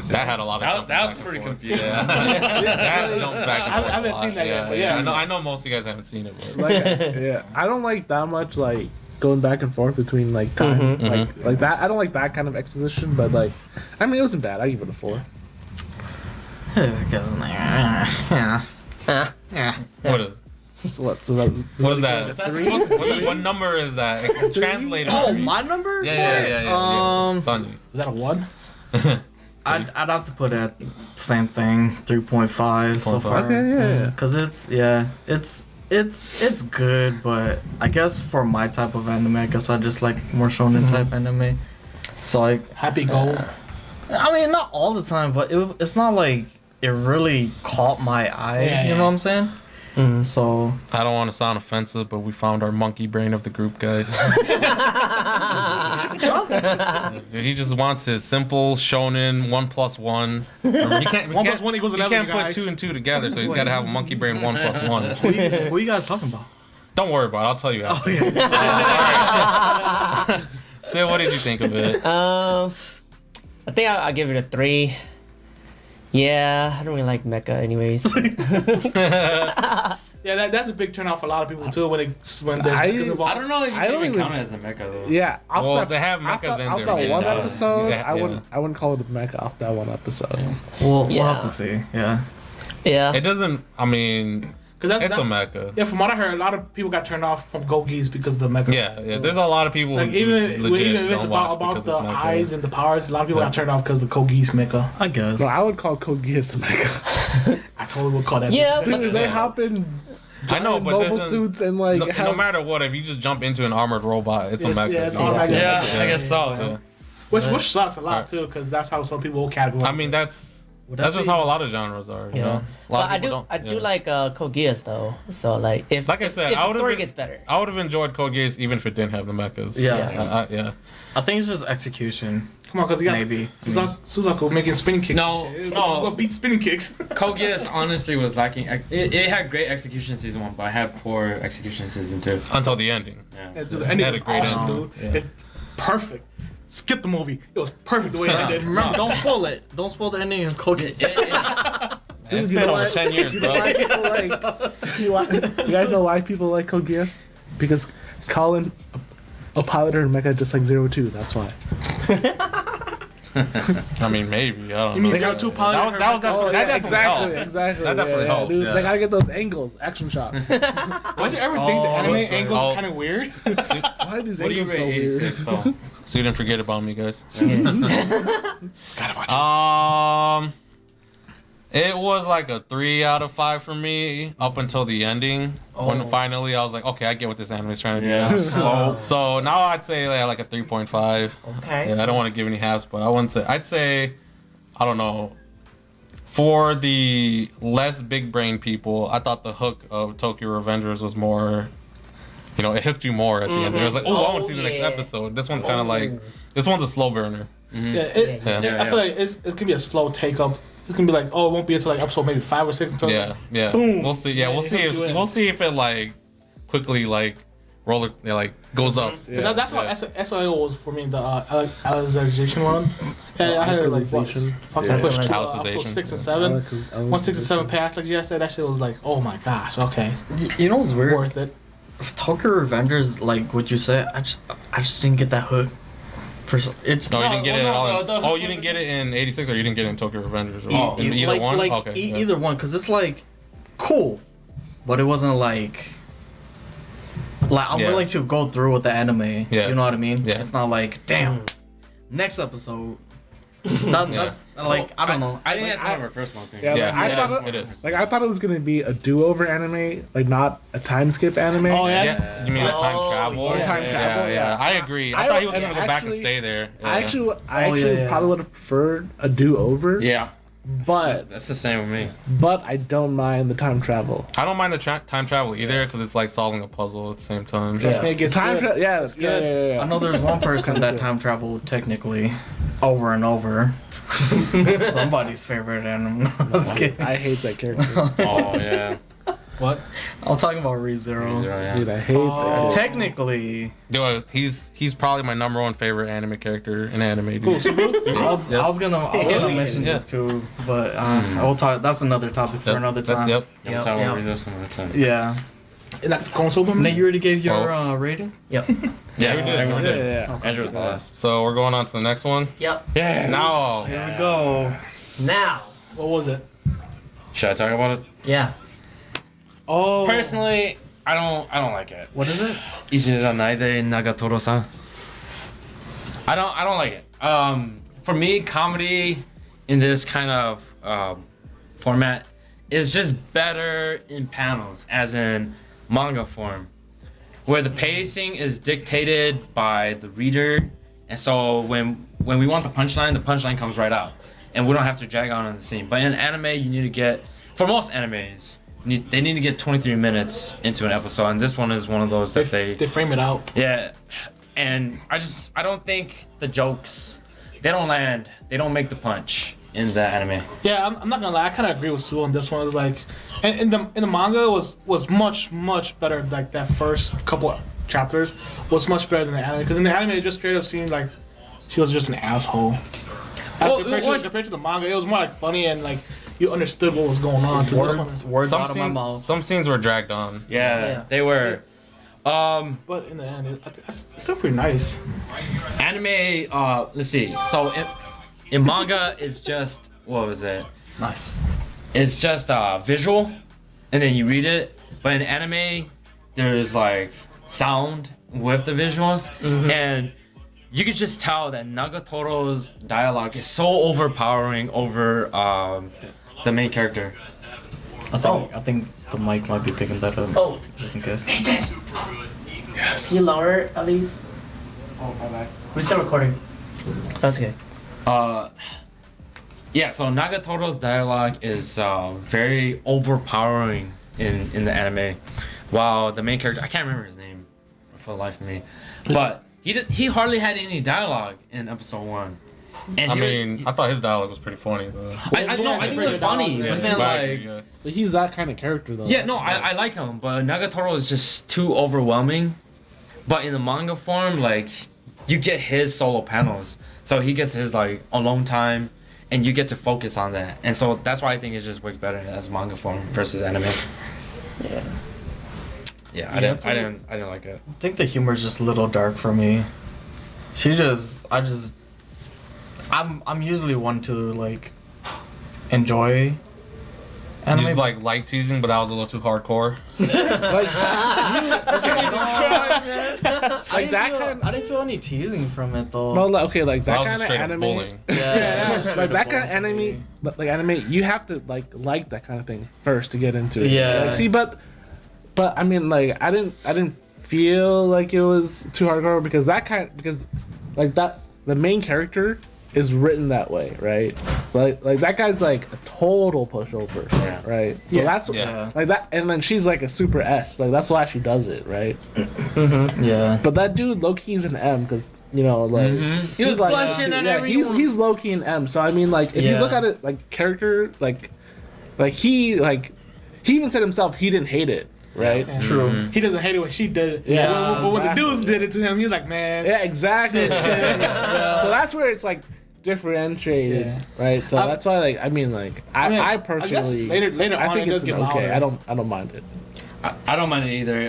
That had a lot of. That was pretty confusing. Yeah. That jumped back and forth I haven't a lot. seen that yet, but yeah. I know most of you guys haven't seen it. But. Like, I don't like that much like going back and forth between like time, like that. I don't like that kind of exposition, but like, I mean, it wasn't bad. I give it a 4. Yeah. What is? So what? So that, What is that? Is that supposed to be? What number is that? Translate it. Oh, to me. my number? Yeah. It's on you. Is that a 1? I'd have to put it at the same thing, 3.5 so far. Okay, yeah. Cause it's good, but I guess for my type of anime, I guess I just like more shonen type anime. So like, Happy Gold. I mean, not all the time, but it's not like it really caught my eye. Yeah, you know what I'm saying? So I don't want to sound offensive, but we found our monkey brain of the group, guys. Dude, he just wants his simple shonen 1 plus 1. Remember, he can't, 1 plus 1 equals 11. He can't put guys. 2 and 2 together, so he's got to have a monkey brain 1 plus 1. who you guys talking about? Don't worry about it. I'll tell you after. Sid, what did you think of it? I think I'll give it a 3. Yeah, I don't really like mecha anyways. Yeah, that's a big turnoff for a lot of people too when there's mechas involved. I don't know if you I can don't even even- count it as a mecha though. Yeah. Well, they have mechas in off there. that man. one does. episode, Yeah, I wouldn't call it a mecha off that one episode. We'll Yeah. have to see. Yeah. Yeah. It doesn't. I mean, Because it's a mecha. Yeah, from what I heard, a lot of people got turned off from Gogis because of the mecha. Yeah. There's a lot of people Like who even legit if it's don't watch about because the it's mecha. eyes and the powers, a lot of people got turned off because of the Kogis mecha. I guess. No, I would call Kogias a mecha. I totally would call that. Yeah, bitch. Dude, they hop in I know, but mobile this suits and like no, have, no matter what, if you just jump into an armored robot, it's a Yes, mecha. yeah, it's dude. automatic. Yeah, I guess so. Yeah. Which sucks a lot too, because that's how some people will categorize. I mean, that's Would just that be- how a lot of genres are. You Yeah. know, a lot But of people don't. I do yeah. like Kogias though. So like if Like I said, if I the would've story been- gets better. I would have enjoyed Code Geass even if it didn't have the mechas. Yeah. Yeah. I think it's just execution. Come on, because you got Maybe. Suzaku making spinning kicks. No, and shit. no. What beat spinning kicks? Code Geass honestly was lacking. It had great execution in season 1, but I had poor execution in season 2. Until the ending. Yeah. Yeah, dude, the ending Had was a great awesome, ending. dude. Yeah. It, perfect. Skip the movie. It was perfect the way it ended. Remember, don't spoil it. Don't spoil the ending of Kogi. It's you been know over what? 10 years, You know bro. why people like? You guys know why people like Kogias? Because Colin, a piloter in Mecha just like 02. That's why. I mean, maybe. I don't You know. mean 02 pilot? That was definitely, that definitely exactly, helped. exactly. That definitely helped, Dude, yeah. they gotta get those angles, action shots. Why'd you ever think the anime that's right. angles Oh. are kind of weird? Why are these What do you angles so rate weird? 86 though? So you didn't forget about me, guys. Gotta watch it. It was like a 3 out of 5 for me up until the ending. When finally I was like, okay, I get what this anime is trying to do. Yeah. Now. Slow. So now I'd say like a 3.5. Okay. Yeah, I don't want to give any halves, but I wouldn't say. I'd say, I don't know. For the less big brain people, I thought the hook of Tokyo Revengers was more. You know, it hooked you more at the end. It was like, oh, I want to see the next yeah. episode. This one's kind of like, this one's a slow burner. Yeah, Yeah. I feel like it's gonna be a slow take up. It's gonna be like, oh, it won't be until like episode maybe 5 or 6 until Yeah, like, yeah. boom. We'll see. Yeah, Yeah, we'll it see hooks if you in. we'll see if it like quickly like goes up. Yeah. That's how Yeah. SOA was for me, the Alicization one. Yeah, I had it like what, Alicization. fucking Yeah. push to Alicization. episode 6 and 7. Once 6 and 7 passed, like you guys said, that shit was like, oh my gosh, okay, You know what's weird? worth it. Tokyo Revengers, like what you said, I just didn't get that hook. It's No, you didn't get it at all. the hook Oh, you didn't wasn't- get it in '86, or you didn't get it in Tokyo Revengers, or in either like, one. Like Okay. yeah. either one, cause it's like cool, but it wasn't like I'm Yeah. willing to go through with the anime. Yeah. You know what I mean? Yeah. It's not like damn, next episode. That's like I don't know. I think that's Like, more of a personal thing. Yeah, Yeah, like, I it thought is. It is. Like I thought it was gonna be a do-over anime, like not a time skip anime. Oh yeah. Yeah, you mean a time Oh, travel? yeah. Time travel, yeah. I agree. I I thought he was and gonna go back and actually- stay there. Yeah. I actually yeah. probably would have preferred a do-over. Yeah. But That's the same with me. I don't mind the time travel. I don't mind the time travel either because it's like solving a puzzle at the same time. Trust me, it gets Time good. travel, yeah, It's yeah, good. yeah, yeah. I know there's one person kinda that good. time traveled technically. over and over. Somebody's favorite anime. I hate that character. Oh yeah. What? I'm talking about ReZero. Yeah. Dude, I hate that character. Technically, Dude, he's probably my number one favorite anime character in anime. Dude. Cool. Soru? I was gonna mention Yeah. this too, but I will talk. That's another topic for another time. Yep. I'm Yep, talking about yep. Rizzo some other time. Yeah. Is that console? Nate, you already gave your rating. Yep. Yeah, we did. everyone Yeah, did. yeah. Andrew was the last. So we're going on to the next one. Yep. Yeah. Now, Here we go. Now. What was it? Should I talk about it? Yeah. Oh. Personally, I don't like it. What is it? Ijiranaide Nagatoro-san. I don't like it. For me, comedy in this kind of format is just better in panels, as in manga form, where the pacing is dictated by the reader, and so when we want the punchline comes right out, and we don't have to drag on in the scene. But in anime, you need to get, for most animes, they need to get 23 minutes into an episode, and this one is one of those that They frame it out. yeah, and I don't think the jokes, they don't land, they don't make the punch in the anime. Yeah, I'm not gonna lie. I kind of agree with Sue on this one. It's like, and in the manga was much better. Like that first couple chapters was much better than the anime. Because in the anime, it just straight up seemed like she was just an asshole. Well, Compared to the manga, it was more like funny and like you understood what was going on. To this one. Words out of my mouth. some scenes were dragged on. Yeah, Yeah. they were. But in the end, it's still pretty nice. Anime, let's see. So in manga, it's just, what was it? Nice. It's just visual, and then you read it. But in anime, there's like sound with the visuals, and you could just tell that Nagatoro's dialogue is so overpowering over the main character. I think the mic might be picking that up. Oh. Just in case. Can you lower it at least? Oh, my bad. We're still recording. That's okay. Yeah, so Nagatoro's dialogue is very overpowering in the anime, while the main character, I can't remember his name for the life of me, but he hardly had any dialogue in episode 1. And I thought his dialogue was pretty funny though. I think it was funny, but then like, But he's that kind of character though. yeah, no, I like him, but Nagatoro is just too overwhelming. But in the manga form, like, you get his solo panels, so he gets his like alone time, and you get to focus on that, and so that's why I think it just works better as manga form versus anime. Yeah. Yeah, I didn't like it. I think the humor is just a little dark for me. I'm usually one to like enjoy anime. You just like teasing, but that was a little too hardcore. Like that kind. I didn't feel any teasing from it though. No, like, okay, like That that was kind just of straight up anime. bullying. Yeah, like that kind of anime, like anime, you have to like that kind of thing first to get into it. Yeah. Like, see, but I mean, like I didn't feel like it was too hardcore because the main character is written that way, right? Like that guy's like a total pushover, Yeah. right? So that's Yeah. like that, and then she's like a super S, like that's why she does it, right? Yeah. But that dude low key's an M because he was blushing at everyone. he's low key an M. So I mean, like if you Yeah. look at it like character, like he even said himself he didn't hate it, right? Yeah. True. He doesn't hate it when she did it. Yeah, But when the exactly. dudes did it to him, he was like, man. Yeah, exactly. So that's where it's like differentiated, Yeah. right? So that's why, like, I mean, like, I guess personally, later I on think it it's does get okay. louder. I don't mind it. I don't mind it either.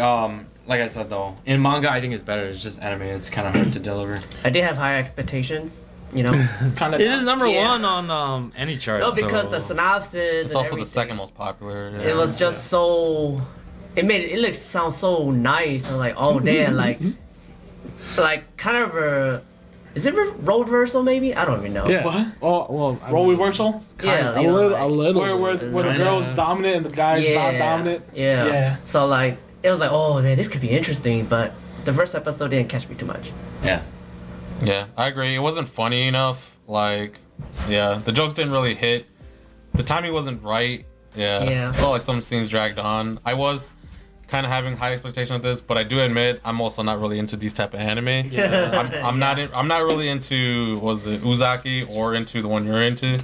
Like I said though, in manga I think it's better. It's just anime. It's kind of hard to deliver. I did have high expectations, you know. It's kind of. It is number Yeah. 1 on any chart. No, because so. the synopsis. It's also the second most popular. Yeah. It was just so. It sound so nice. I'm like, oh damn, like kind of a. Is it role reversal maybe? I don't even know. Yeah. What? Oh well. I Role mean, reversal? Yeah. a you know, little, like- a little. Where bit. the girl's dominant and the guy's not dominant? Yeah. Yeah. So like it was like, oh man, this could be interesting, but the first episode didn't catch me too much. Yeah. Yeah, I agree. It wasn't funny enough. Like, yeah, the jokes didn't really hit. The timing wasn't right. Yeah. Yeah. I felt like some scenes dragged on. I was kind of having high expectations with this, but I do admit I'm also not really into these type of anime. Yeah. I'm not really into was it Uzaki or into the one you're into.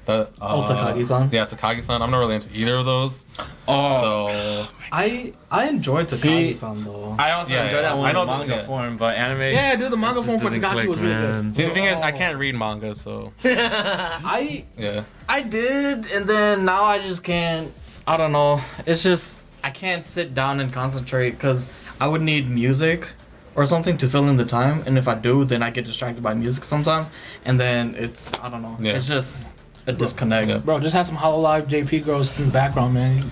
Takagi-san? Yeah, Takagi-san. I'm not really into either of those. So I enjoyed Takagi-san though. I also Yeah, enjoy yeah. that one I know in manga yeah. form, but anime. Yeah, dude, the manga form for doesn't Takaki click, was really man. good. see, the thing is, I can't read manga, so I yeah. did, and then now I just can't. I don't know. It's just I can't sit down and concentrate because I would need music or something to fill in the time, and if I do, then I get distracted by music sometimes, and then it's I don't know. Yeah. It's just a disconnect. Yeah. Bro, just have some Hollow Live JP girls in the background, man.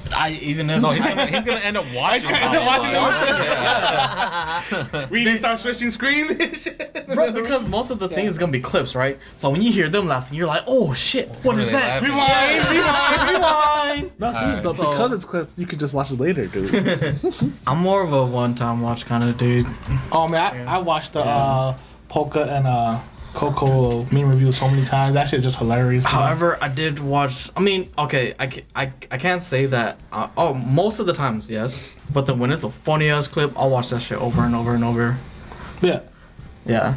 Even if No, he's gonna end up watching. Watching Yeah. Reading, start switching screens and shit. Bro, because most of the things is gonna be clips, right? So when you hear them laughing, you're like, oh shit, what is Really that? laughing. Rewind. No, see, Alright. but So- because it's clipped, you could just watch it later, dude. I'm more of a one-time watch kind of dude. Oh man, I watched the Polka and Coco meme review so many times. That shit just hilarious. man. However, I did watch. I mean, okay, I can't say that. Most of the times, yes. But then when it's a funny ass clip, I'll watch that shit over and over and over. Yeah. Yeah.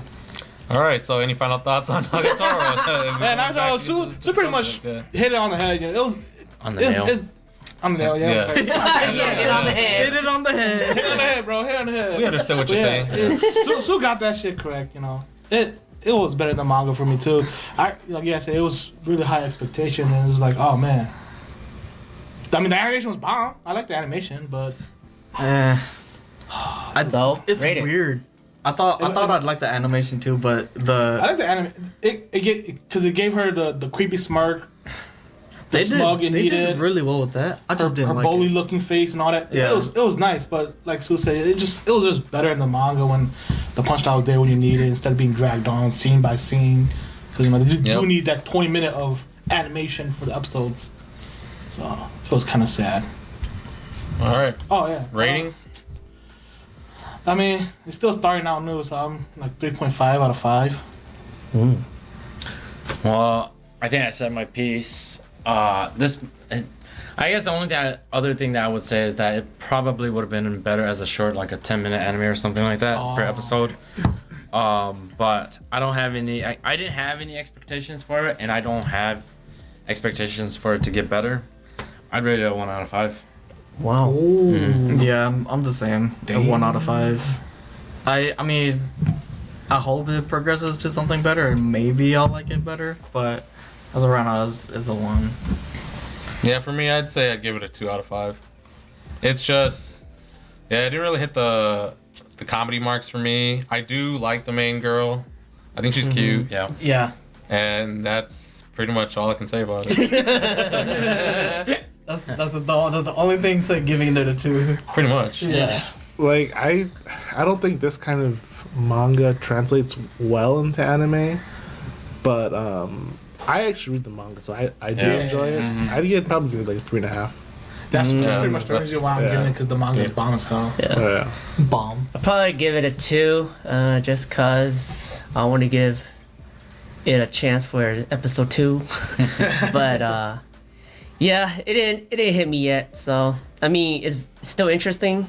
All right. So, any final thoughts on Nagatoro? Yeah, Nagatoro, Sue pretty much hit it on the head. You know, it was On the nail. on the nail. Yeah. Yeah. Yeah, get on the head. Hit it on the head. Hit on the head, bro. Hit on the head. We understood what you're Yeah, saying. yeah. Sue got that shit correct. You know, it was better than manga for me too. Like I said, it was really high expectation, and it was like, oh man. I mean, the animation was bomb. I like the animation, but So, It's rate it. weird. I thought I'd like the animation too, but I like the anime. Because it gave her the creepy smirk, the smug and they did needed, really well with that. I just her didn't like bully it. looking face and all that. Yeah. It was nice, but like Sue said, it was just better in the manga when the punchline was there when you need it instead of being dragged on scene by scene. Because you know they do need that 20-minute of animation for the episodes, so it was kind of sad. All right. Oh yeah, Ratings? I mean, it's still starting out new, so I'm like 3.5 out of 5. Well, I think I said my piece. I guess the only other thing that I would say is that it probably would have been better as a short, like a 10-minute anime or something like that per episode. But I don't have any. I didn't have any expectations for it, and I don't have expectations for it to get better. I'd rate it a 1 out of 5. Wow. Yeah, I'm the same. A 1 out of 5. I mean, I hope it progresses to something better, and maybe I'll like it better. But as of right now, it's a 1. Yeah, for me, I'd say I'd give it a 2 out of 5. It's just, yeah, it didn't really hit the comedy marks for me. I do like the main girl. I think she's cute. Yeah. Yeah. And that's pretty much all I can say about it. That's the only thing say giving it a 2. Pretty much. Yeah. Like I don't think this kind of manga translates well into anime, but I actually read the manga, so I do enjoy it. I'd get probably like 3.5. That's Yeah, pretty much the that's- reason why I'm giving it, because the manga's bomb as hell. Yeah. Bomb. I'll probably give it a 2, just cause I want to give it a chance for episode 2. But yeah, it didn't hit me yet. So I mean, it's still interesting.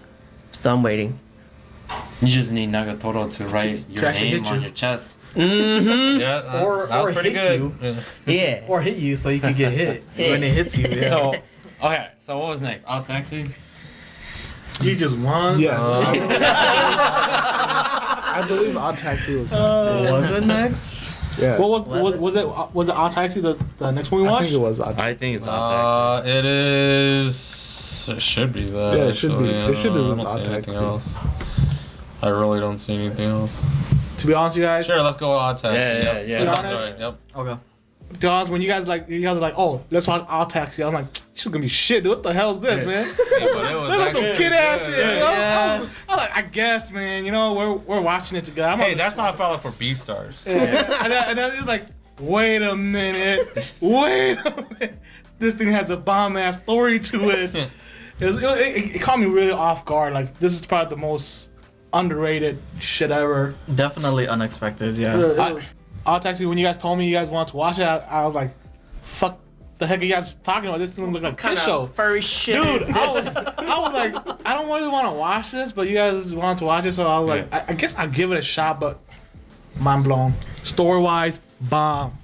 So I'm waiting. You just need Nagatoro to write your actually name hit on you. your chest. Yeah, Or- that was or pretty hit good. you. Yeah. Yeah. Or hit you so you can get hit when it hits you. Yeah. So, okay. So what was next? Odd Taxi. You just won. Yes. I believe Odd Taxi was. was it next? Yeah. What was it Odd Taxi the next one we I watched? think it was Odd. I think it's Odd Taxi. It is. It should be that. Yeah, it should be. actually. It should be I with don't see Odd anything Taxi. else. I really don't see anything else. To be honest, you guys. Sure, let's go with Odd Taxi. Yeah, Yep. yeah. To be That sounds honest, right, Yep. Okay. to be honest, when you guys are like, oh, let's watch Odd Taxi. I'm like, this is gonna be shit, dude. What the hell's this, man? Yeah, but it was That was some actually kid ass good. shit. You know? Yeah. I was like, I guess, man. You know, we're watching it together. Hey, that's how I felt like for B stars. and then it's like, wait a minute, this thing has a bomb ass story to it. It caught me really off guard. Like, this is probably the most underrated shit ever. Definitely unexpected. It Yeah. was- Odd Taxi, when you guys told me you guys wanted to watch it, I was like, fuck the heck are you guys talking about? This doesn't look like a Kind kid show. of furry shit. Dude, is I this? was like, I don't really want to watch this, but you guys want to watch it, so I was like, I guess I'll give it a shot, but mind blown. Story-wise, bomb.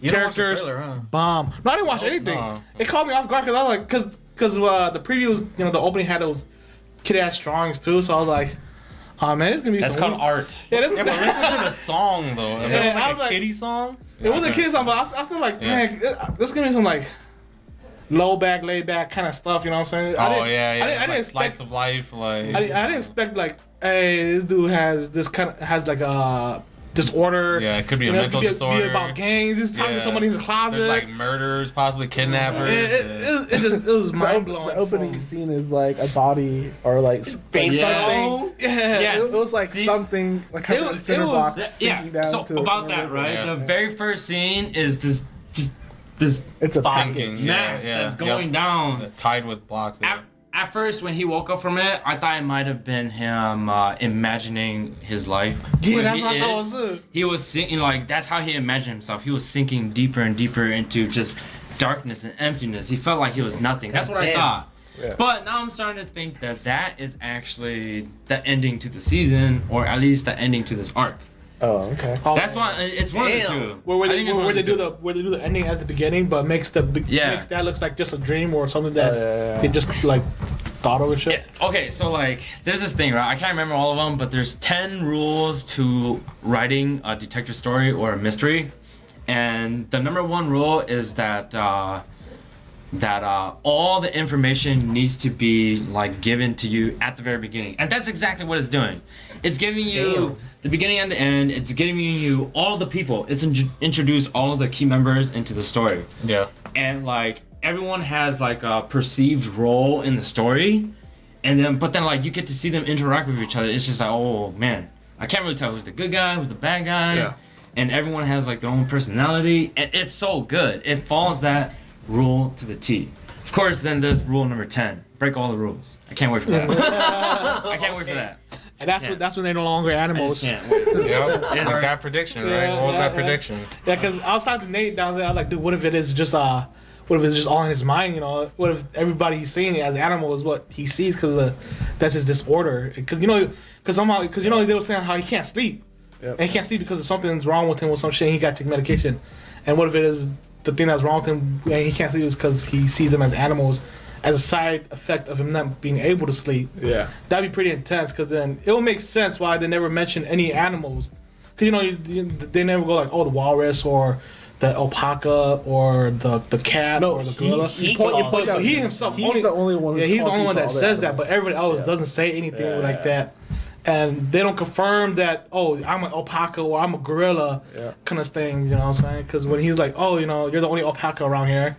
You didn't watch the Characters, trailer, huh? bomb. No, I didn't watch anything. no. It caught me off guard because I was like, because the previews, you know, the opening had those kid-ass drawings too, so I was like, oh man, it's gonna be That's some called art. Yeah, this, Yeah, but listen to the song though. If Yeah, it was I like was a like- kiddie song. it wasn't a kid song, but I was still like, Yeah. man, this is gonna be some like low back, laid back kind of stuff. You know what I'm saying? Oh yeah, yeah. I didn't like expect. slice of life, like. I didn't expect like, hey, this dude has this kind of has like a disorder. Yeah, it could be a You know, mental it could disorder. be about gangs. He's talking to Yeah. somebody in his closet. There's like murders, possibly kidnappers. it was mind blowing. The opening scene is like a body or like Base Yes. something. Yeah. Yes. It was like See, something like kind of in it center was- box sinking down So to about that, right? Yeah. The very first scene is this It's a Sinking. sinking. mass that's going down. Tied with blocks. Yeah. At first, when he woke up from it, I thought it might have been him imagining his life. Yeah, where that's he what I thought is. was it. He was sinking, like, that's how he imagined himself. He was sinking deeper and deeper into just darkness and emptiness. He felt like he was nothing. That's what I Damn. thought. Yeah. But now I'm starting to think that that is actually the ending to the season, or at least the ending to this arc. Oh, okay. That's why it's one of the Damn. two. Where I they, think it's one where of they the do two. where they do the ending at the beginning, but makes makes that looks like just a dream or something that yeah. they just like thought of and shit. Okay, so like, there's this thing, right? I can't remember all of them, but there's 10 rules to writing a detective story or a mystery, and the number one rule is that all the information needs to be like given to you at the very beginning, and that's exactly what it's doing. It's giving you Damn. the beginning and the end. It's giving you all of the people. It's introduced all of the key members into the story. Yeah. And like everyone has like a perceived role in the story, and then but then like you get to see them interact with each other. It's just like, oh man, I can't really tell who's the good guy, who's the bad guy. Yeah. And everyone has like their own personality, and it's so good. It follows that rule to the T. Of course, then there's rule number 10: break all the rules. I can't wait for that. I can't wait for that. And that's when they're no longer I animals. just can't wait. Yep. It's that prediction, right? Yeah, What was yeah, that yeah. prediction? Yeah, because I was talking to Nate down there. I was like, dude, what if it is just what if it's just all in his mind? You know, what if everybody he's seeing as an animal is what he sees because that's his disorder? Because you know, they were saying how he can't sleep, Yep. and he can't sleep because something's wrong with him with some shit. And he got to take medication, and what if it is the thing that's wrong with him and he can't sleep is because he sees them as animals, as a side effect of him not being able to sleep. Yeah. That'd be pretty intense because then it will make sense why they never mention any animals. Because you know they never go like, oh, the walrus or the alpaca or the cat No, or the gorilla. he But he himself He's the only one. yeah, who's he's the called only one that people all says the that, but animals. everybody else Yeah. doesn't say anything Yeah, like yeah. that. And they don't confirm that, oh, I'm an alpaca or I'm a gorilla Yeah. kind of things, you know what I'm saying? Because when he's like, oh, you know, you're the only alpaca around here,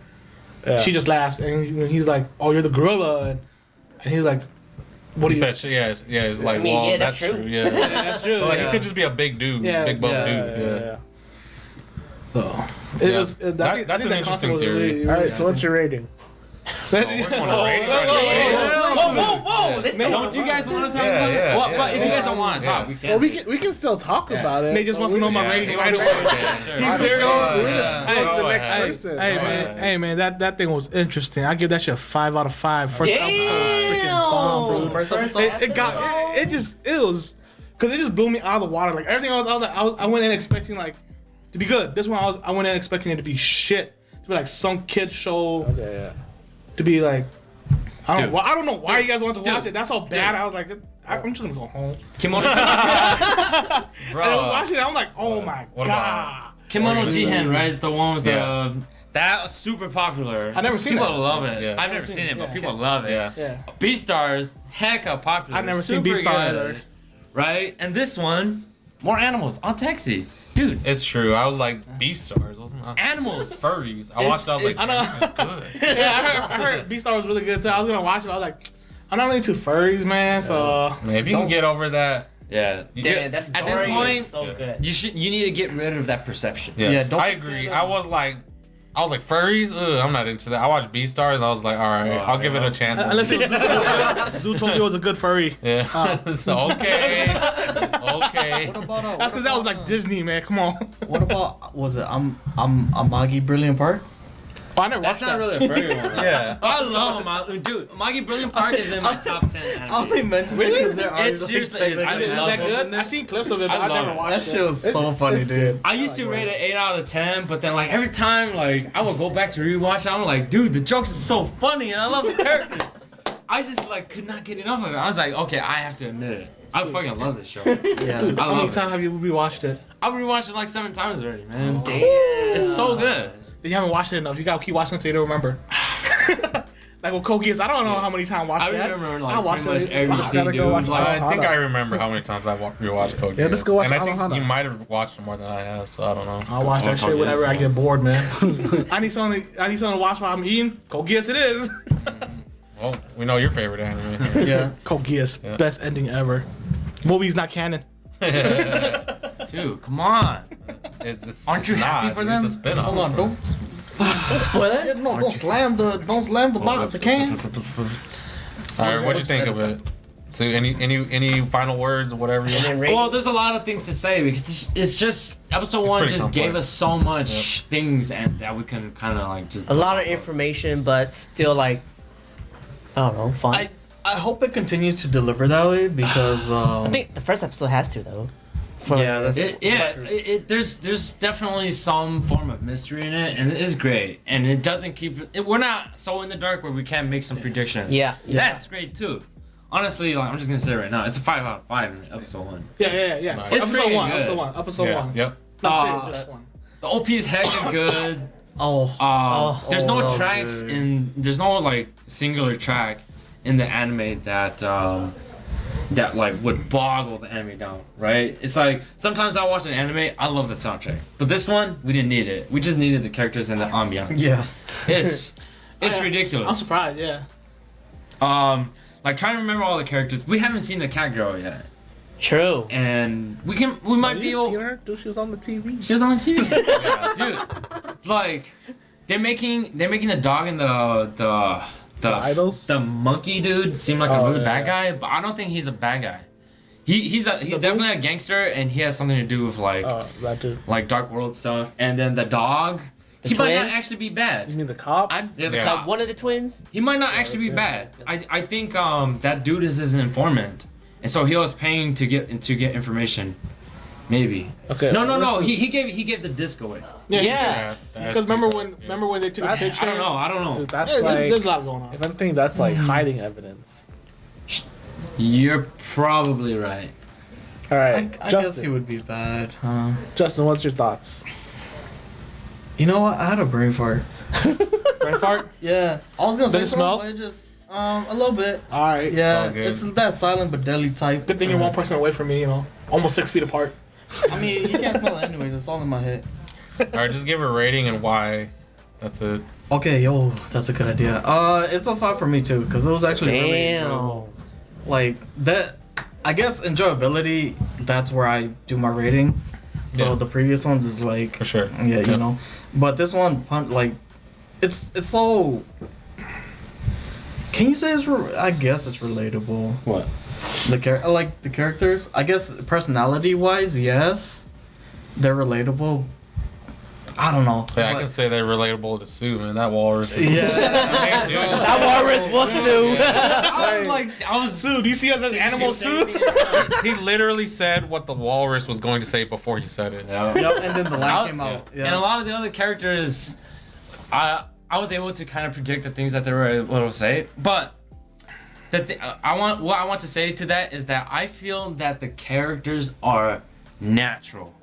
Yeah. she just laughs. And when he's like, oh, you're the gorilla, and he's like, what do He you said, yeah, it's like, I mean, well, yeah, that's that's true. true. Yeah. That's true. But, like, yeah. he could just be a big dude, Yeah. big buff Yeah, dude. yeah. So it Yeah. was. That's an interesting was theory. All right. So what's your rating? We're going to rate it right Whoa! Let's go. Don't you guys want to talk Yeah, about yeah, it? Well, yeah, but if you yeah. guys don't want to talk, we Well, can. we can still talk about it. Nate just wants to know my Yeah, rating he right wants away. to- yeah, sure. He's Let's very- go. We're Yeah. gonna go to the Go next ahead. person. Hey Go man, ahead. hey man, that thing was interesting. I give that shit a 5 out of 5. First episode was freaking bomb, bro. First episode. It was, cause it just blew me out of the water. Like everything else, I went in expecting like to be good. This one I went in expecting it to be shit, to be like some kid show, Okay, yeah. to be like, I don't Dude. know. I don't know why you guys want to watch Dude. it. That's how bad Dude. I was like. I'm just gonna go home. Kimono, Bro, And I was watching it. I'm like, oh my what god. Kimono Jihen, right? Is the one with Yeah. the that was super popular. I've never seen people it. love it. Yeah. I've never seen it, but yeah. people love it. yeah. Yeah. Beastars, hecka popular. I've never seen Super Beastar good, either. Right? And this one, more animals on taxi. Dude, It's true. I was like, Beastars, wasn't I? animals. Furries. I watched it, I was like, I know. this is good. Yeah, I heard Beastar was really good too. I was gonna watch it. But I was like, I'm not really too furries, man. So Man, if you can get over that, Yeah. you Damn, get, that's At this story point, is so yeah. good. you need to get rid of that perception. yes, Yeah, don't I forget, agree. I was like furries. Ugh, I'm not into that. I watched Beastars and I was like, all right, I'll give it a chance. unless it was Zootopia was a good furry. Yeah. Okay. Okay. What about That's because that was like Disney, man. Come on. What about was it Amagi Brilliant Park? Oh, I never That's watched not that. really a furry one. Yeah. I love Magi. Dude, Magi Brilliant Park is in my top 10 I anime. only mentioned it because there are It seriously is. I Is love that it. good? I seen clips of it, but I I love never it. watched That it. shit was so funny, it's dude. good. I used to rate it 8 out of 10, but then like every time like I would go back to rewatch it, I'm like, dude, the jokes are so funny and I love the characters. I just like could not get enough of it. I was like, okay, I have to admit it. I fucking love this show. Yeah. I How many love it. times have you rewatched it? I've rewatched it like 7 times already, man. Damn. It's so good. You haven't watched it enough. You gotta keep watching until you don't remember. Like with Code Geass, I don't know how many times I watched I that. remember I like watched pretty much it. every I scene, gotta go dude. watch Like, I think I remember how many times I rewatched Code Yeah, Geass. let's go watch And I think Hana. you might have watched it more than I have, so I don't know. I'll watch that Oh, shit Code whenever Geass, I get bored, man. I need something to watch while I'm eating. Code Geass it is. Well, we know your favorite anime. Yeah. Code Geass, Yeah. best ending ever. Movie's not canon. dude, come on. Aren't you happy for them? It's a spin-off. Hold on, don't spoil that. Yeah, no, don't slam the box, the can. All right, what'd you think of it? So, any final words or whatever? And then rate. Well, there's a lot of things to say because it's just episode 1 pretty just complex. gave us so much things and that we can kind of like just A lot of information, but still like, I don't know, fun. I hope it continues to deliver that way because I think the first episode has to though. For- yeah, that's there's definitely some form of mystery in it, and it is great. And it doesn't we're not so in the dark where we can't make some predictions. Yeah. That's great too. Honestly, like I'm just gonna say it right now, it's a 5 out of 5 in episode 1. Yeah. Nice. It's Episode pretty one. good. Episode Yeah. one. Yep. Not serious, just one. The OP is hecka good. There's that no was tracks good. there's no like singular track in the anime that that like would boggle the anime down, right? It's like sometimes I watch an anime, I love the soundtrack, but this one we didn't need it. We just needed the characters and the ambiance. yeah. it's I'm ridiculous. surprised. Yeah. Like trying to remember all the characters. We haven't seen the cat girl yet, True. and we might Have be you able. seen her? Dude, she was on the TV. She was on TV. Yeah, dude. It's like they're making the dog and the idols? the monkey dude seem like a Oh, really yeah, bad guy, but I don't think he's a bad guy. He's definitely a gangster, and he has something to do with like That dude. like dark world stuff. And then the dog, The he might not twins? actually be You bad. mean the cop? Yeah, the Yeah. cop. One of the twins. He might not actually be bad. I think that dude is his informant, and so he was paying to get information. Maybe. Okay. No. listen. He gave the disc away. Yeah. Because remember when they took a That's- picture? I don't know. Dude, that's Yeah, like. there's a lot going on. If anything, that's like hiding evidence. You're probably right. All right, I guess Justin. he would be bad, huh? Justin, what's your thoughts? You know what? I had a brain fart. Brain fart? Yeah. I was gonna Did say it smell? something, but it just a little bit. All right. Yeah, all good. it's that silent but deadly type. Good thing you're one person away from me. Almost 6 feet apart. I mean, you can't smell it anyways. It's all in my head. All right, just give her a rating and why. That's it. Okay, yo, that's a good idea. It's a 5 for me too, because it was actually really enjoyable. Damn. Like that, I guess enjoyability. That's where I do my rating. So Yeah. the previous ones is like, For sure. yeah, you know. But this one, like, it's so. Can you say I guess it's relatable. What? I like the characters. I guess personality wise, yes, they're relatable. I don't know. Yeah, I but- can say they're relatable to Sue, man. That walrus. Is, Yeah. Hey, dude. That walrus was Sue. I was Sue, do you see us as animals, Sue? He literally said what the walrus was going to say before he said it. Yeah. Yep, and then the light I'll- came out. Yeah. And a lot of the other characters, I was able to kind of predict the things that they were able to say. But what I want to say to that is that I feel that the characters are natural,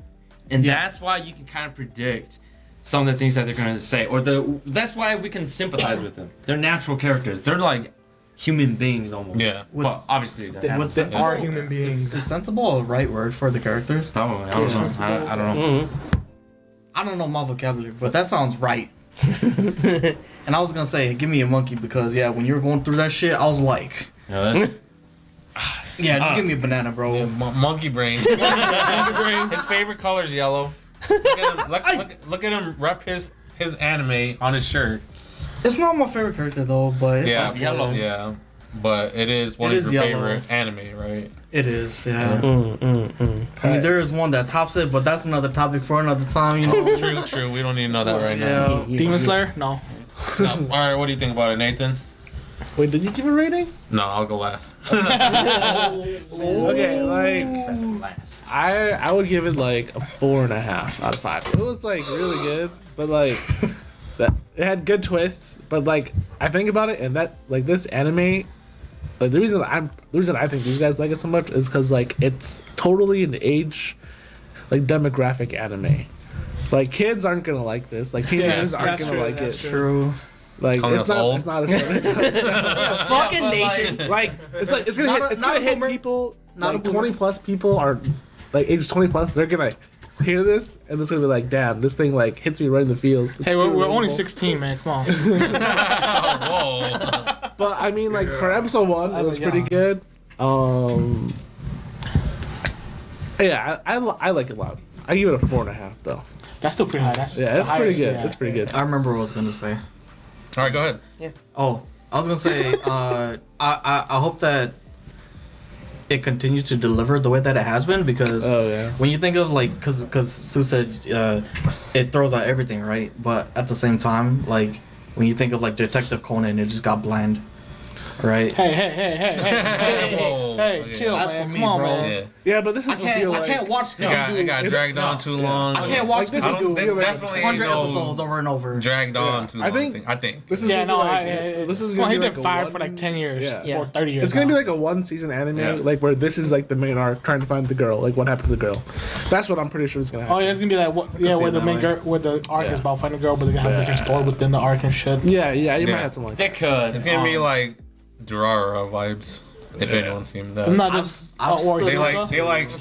and that's why you can kind of predict some of the things that they're going to say, or that's why we can sympathize with them. They're natural characters. They're like human beings almost. Yeah. But obviously, they're what's animals. They are human beings. Is sensible a right word for the characters? Probably. I don't know. I don't know. I don't know my vocabulary, but that sounds right. And I was gonna say, give me a monkey because when you were going through that shit, I was like, Yeah, that's, just give me a banana, bro. Yeah, monkey brain. Monkey brain. His favorite color is yellow. Look at him rep his anime on his shirt. It's not my favorite character though, but it's Yeah, yellow. Yeah, but it is one It of is your yellow. favorite anime, right? It is, yeah. Alright. There is one that tops it, but that's another topic for another time, you know. True. We don't need to know that right now. Yeah. Demon Slayer? No. No. All right, what do you think about it, Nathan? Wait, did you give a rating? No, I'll go last. Okay, like That's last. I would give it like a 4.5 out of 5. It was like really good, but like that it had good twists. But like I think about it, and that like this anime, like the reason I think these guys like it so much is because like it's totally an age, like demographic anime. Like kids aren't gonna like this. Like teenagers aren't that's gonna true, like it. that's True. Like Calling it's us not. old? It's not a show. Fucking Nathan. Like it's gonna hit. It's gonna hit people. Not a Like boomer. 20+ people are like age 20+. They're gonna hear this and it's gonna be like, damn, this thing like hits me right in the feels. It's Hey, too we're only relatable. 16. 16, man. Come on. Whoa. But I mean, like for episode 1, it was pretty good. Yeah, I like it a lot. I give it a 4.5 though. That's still pretty high. That's Yeah, the it's pretty highest, good. yeah. It's pretty good. I remember what I was gonna say. All right, go ahead. Oh, I was gonna say, I hope that it continues to deliver the way that it has been, because Oh yeah. when you think of like, cause Sue said it throws out everything, right? But at the same time, like when you think of like Detective Conan, it just got bland, right? Hey, Whoa. hey, chill, That's man. for me, Come on, bro. man. Yeah. Yeah, but this I doesn't feel like. can't watch It got dragged on too long. I can't watch Like, this I is don't, this feel like definitely 100 ain't no episodes over and over. dragged on Yeah. too I long. think- I think. This is Yeah, gonna no, be like, this is gonna going be to like been a fired one- for like 10 years Yeah. or 30 years. It's gonna be now. like a 1-season anime, Yeah. like where this is like the main arc, trying to find the girl, like what happened to the girl. That's what I'm pretty sure is gonna happen. Oh yeah, it's gonna be like what? Yeah, see where it the that main way. girl, where the arc Yeah. is about finding a girl, but they're gonna have a different Yeah. story within the arc and shit. Yeah, you Yeah. might have something like They that. could. It's gonna be like Durara vibes, if Yeah. anyone's seen that. I'm not I'm just I'm or still-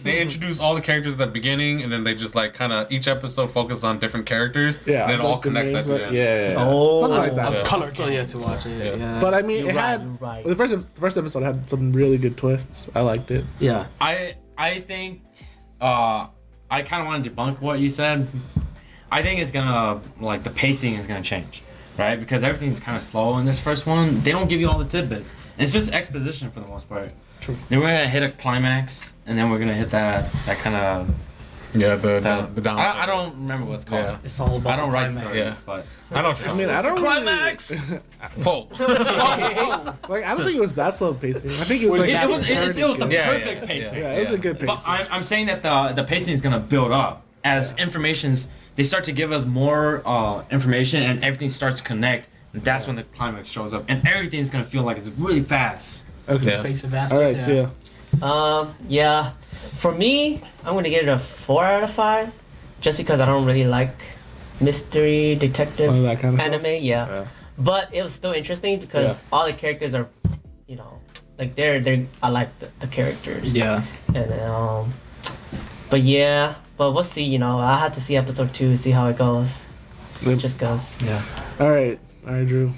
They introduce all the characters at the beginning, and then they just like kind of each episode focuses on different characters. Yeah, and then it all like the connects at mains, the like- end. yeah. Oh. Something like that. I'm Yeah. color still yet to watch it. Yeah. Yeah. But I mean, You're it right, had you're right. the first episode had some really good twists. I liked it. yeah. I think I kind of want to debunk what you said. I think it's gonna like the pacing is gonna change, right? Because everything's kind of slow in this first one. They don't give you all the tidbits. It's just exposition for the most part. True. Then we're gonna hit a climax, and then we're gonna hit that kind of. Yeah, the down. I don't remember what's called. Yeah. It's all about I don't the write climax. scripts, but I know. What you're I mean, saying. I don't Climax. Whoa. like. I don't think it was that slow pacing. I think it was like it was the Yeah, perfect yeah, pacing. yeah, it was a good pacing. But I'm saying that the pacing is gonna build up as information's. They start to give us more information, and everything starts to connect. And that's when the climax shows up, and everything's gonna feel like it's really fast. Okay. Yeah. Pace it faster. All right, yeah. see ya. Yeah. For me, I'm gonna give it a 4 out of 5, just because I don't really like mystery detective Oh, that kind of anime. stuff? Yeah. But it was still interesting because Yeah. all the characters are, you know, like they're I like the characters. Yeah. And but we'll see. You know, I have to see episode 2, see how it goes. Yep. Just goes. Yeah. All right, Drew.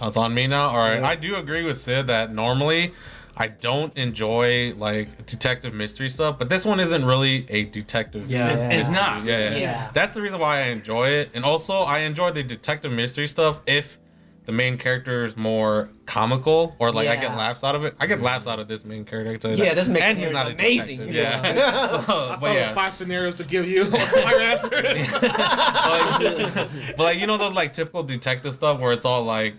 It's on me now. All right. Yeah. I do agree with Sid that normally I don't enjoy like detective mystery stuff, but this one isn't really a detective. Yeah. It's not. Yeah. Yeah. That's the reason why I enjoy it, and also I enjoy the detective mystery stuff if the main character is more comical or like I get Yeah. laughs out of it. I get laughs out of this main character. I can tell you Yeah, that. this main and he's character not is a amazing. detective. Yeah. So, I but thought of yeah. 5 scenarios to give you. What's my answer? But like you know those like typical detective stuff where it's all like,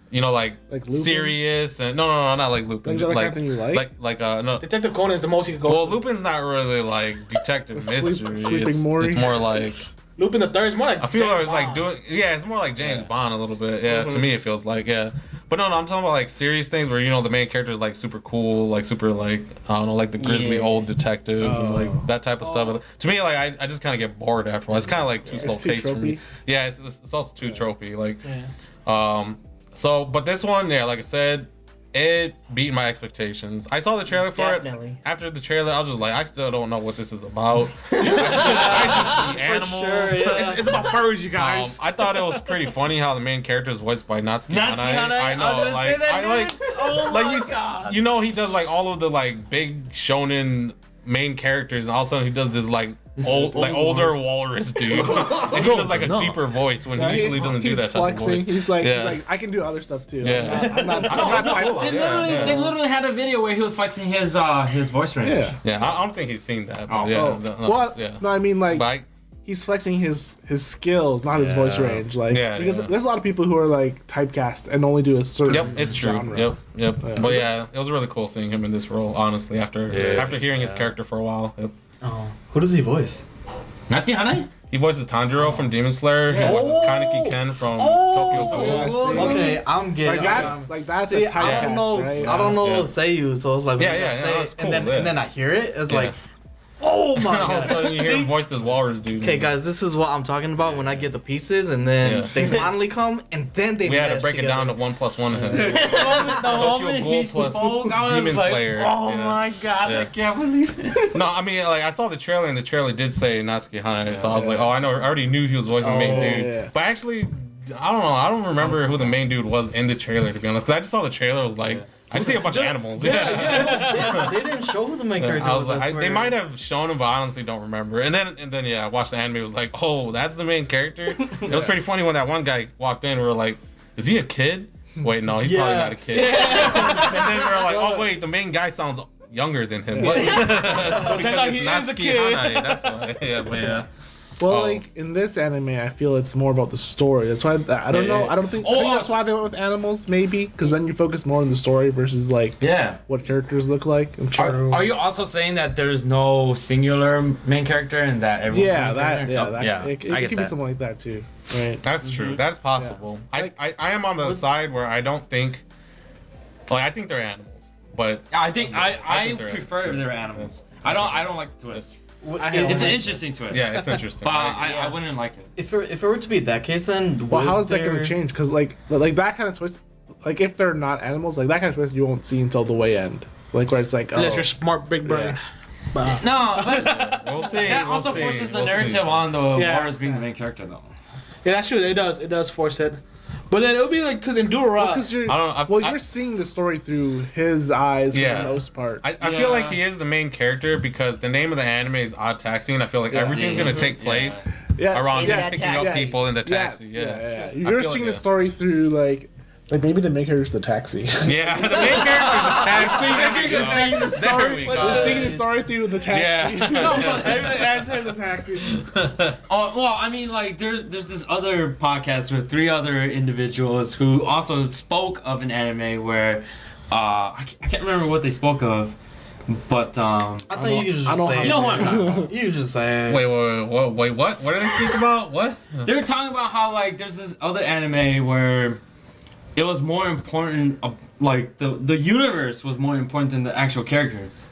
you know, like Like Lupin? serious and no, not like Lupin. Like, is that the kind of thing you like? No. Detective Conan is the most you can go. Well, for. Lupin's not really like detective mystery. Sleeping Maury? It's more like Lupin the Third is more like. I feel James like it's like Bond. doing. Yeah, it's more like James Yeah. Bond a little bit. Yeah, to me it feels like But no, I'm talking about like serious things where you know the main character is like super cool, like super like I don't know, like the grizzly Yeah. old detective and like that type of stuff. To me, like I just kind of get bored after a while. It's kind of like too slow too paced for me. tropey. Yeah, it's also too tropey. Like Yeah. so, but this one, yeah, like I said, it beat my expectations. I saw the trailer for Definitely. it. After the trailer, I was just like, I still don't know what this is about. I just see animals. It's about furries, you guys. I thought it was pretty funny how the main character is voiced by Natsuki Natsuki Hanai. Hanai? I know, I was gonna like, say that, I like, dude. Oh like my you, God. you know, he does like all of the like big shonen main characters, and all of a sudden he does this like older walrus dude. And he does like a deeper voice when he usually doesn't do He's that type flexing. of voice. He's like, Yeah. I can do other stuff too. Yeah. I'm not fighting. They literally had a video where he was flexing his voice range. Yeah. Yeah, I don't think he's seen that. But Oh. yeah, Oh, no, well, yeah. no, I mean like But he's flexing his skills, not his voice range. Like, because there's a lot of people who are like typecast and only do a certain. Yep, it's true. genre. Yep. Yeah. But yeah, it was really cool seeing him in this role. Honestly, after hearing his character for a while. Yep. Oh, who does he voice? Natsuki Hanae? He voices Tanjiro from Demon Slayer. He voices Kaneki Ken from Tokyo Ghoul. Okay, I'm getting. That's See, a typecast, I don't know. right? I don't know Yeah. Seiyu, so it's like it's cool, and then I hear it. It's Yeah. like, oh my All of a god. sudden, you hear him voice this walrus dude. Okay, guys, this is what I'm talking about when I get the pieces, and then they finally come, and then they. We had to mesh break it together. down to 1 + 1. The moment Ghoul he plus spoke, I was Demon like, Slayer. oh Yeah. my god, Yeah. I can't believe it. No, I mean, like, I saw the trailer, and the trailer did say Natsuki Hanae, so I was like, oh, I know, I already knew he was voicing the main dude. yeah. But actually, I don't know, I don't remember who the main dude was in the trailer, to be honest, because I just saw the trailer, I was like, I just see a bunch of animals. Yeah, they didn't show who the main character I was. was like, I they swear. might have shown him, but I honestly don't remember. And then, yeah, I watched the anime. It was like, oh, that's the main character. It was pretty funny when that one guy walked in. We were like, is he a kid? Wait, no, he's probably not a kid. And then we were like, oh wait, the main guy sounds younger than him. What? Because he it's is a Natsuki kid. Hanae. That's why. Yeah, but yeah. Well, Oh. like in this anime, I feel it's more about the story. That's why I don't know. I don't think. I think that's why they went with animals, maybe, because then you focus more on the story versus like what characters look like. And stuff. Are you also saying that there's no singular main character and that everyone's Yeah, main that. character? Yeah, Oh, that. yeah. It I get could be that. something like that too, right? That's true. That's possible. Yeah. I am on the side where I don't think. Like, I think they're animals, but I think I think they're prefer their animals. I don't like the twist. hate It's an it. interesting twist. yeah, it's interesting. But I agree. I wouldn't like it. If it were to be that case, then Well, how would is that going there- to change? Because like that kind of twist, like if they're not animals, like that kind of twist you won't see until the way end, like where it's like, oh, Unless you're smart, big brain. But, No, but We'll see. that we'll also see, forces the we'll see. narrative on the Yeah. Warriors being the main character, though. yeah, that's true. It does force it. But then it'll be like, because in Dura, because you're, I don't know, you're seeing the story through his eyes Yeah. for the most part. I feel like he is the main character because the name of the anime is Odd Taxi, and I feel like everything's gonna take place around yeah, picking up taxi. people in the taxi. Yeah, You're feel seeing like, the story through like maybe the maker is the taxi. Yeah, the main character is the taxi. You're seeing the There story. we You're go. seeing the story through the taxi. Yeah. everything adds to the taxi. Oh well, I mean, like there's this other podcast with 3 other individuals who also spoke of an anime where I can't remember what they spoke of, but I thought you could just I don't say have- you know what I'm talking about. You could just say Wait, what? What did I speak about? What? They were talking about how like there's this other anime where it was more important, like the universe was more important than the actual characters.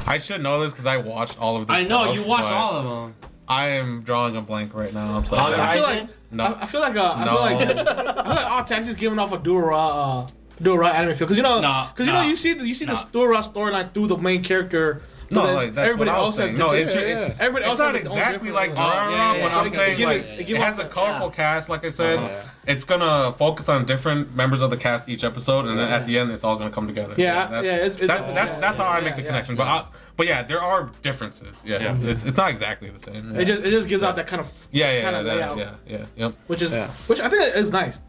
I should know this because I watched all of this. I know stuff, you watched but all of them. I am drawing a blank right now. I'm sorry. I feel like No. I feel like I No. feel like all taxis giving off a Dura anime feel because you know Nah, because you know you see the Dura storyline through the main character. No, but then like that's everybody what I was else has saying. No, different. Everybody it's else not has their own exactly different, like like, Durarara, but I'm It saying give like it it give has off a colorful cast. Like I said, Uh-huh. it's gonna focus on different members of the cast each episode, and then at the end, it's all gonna come together. That's how I make the connection. But yeah, there are differences. Yeah, it's not exactly the same. It just gives out that kind of Yeah, layout, yep. which I think is nice.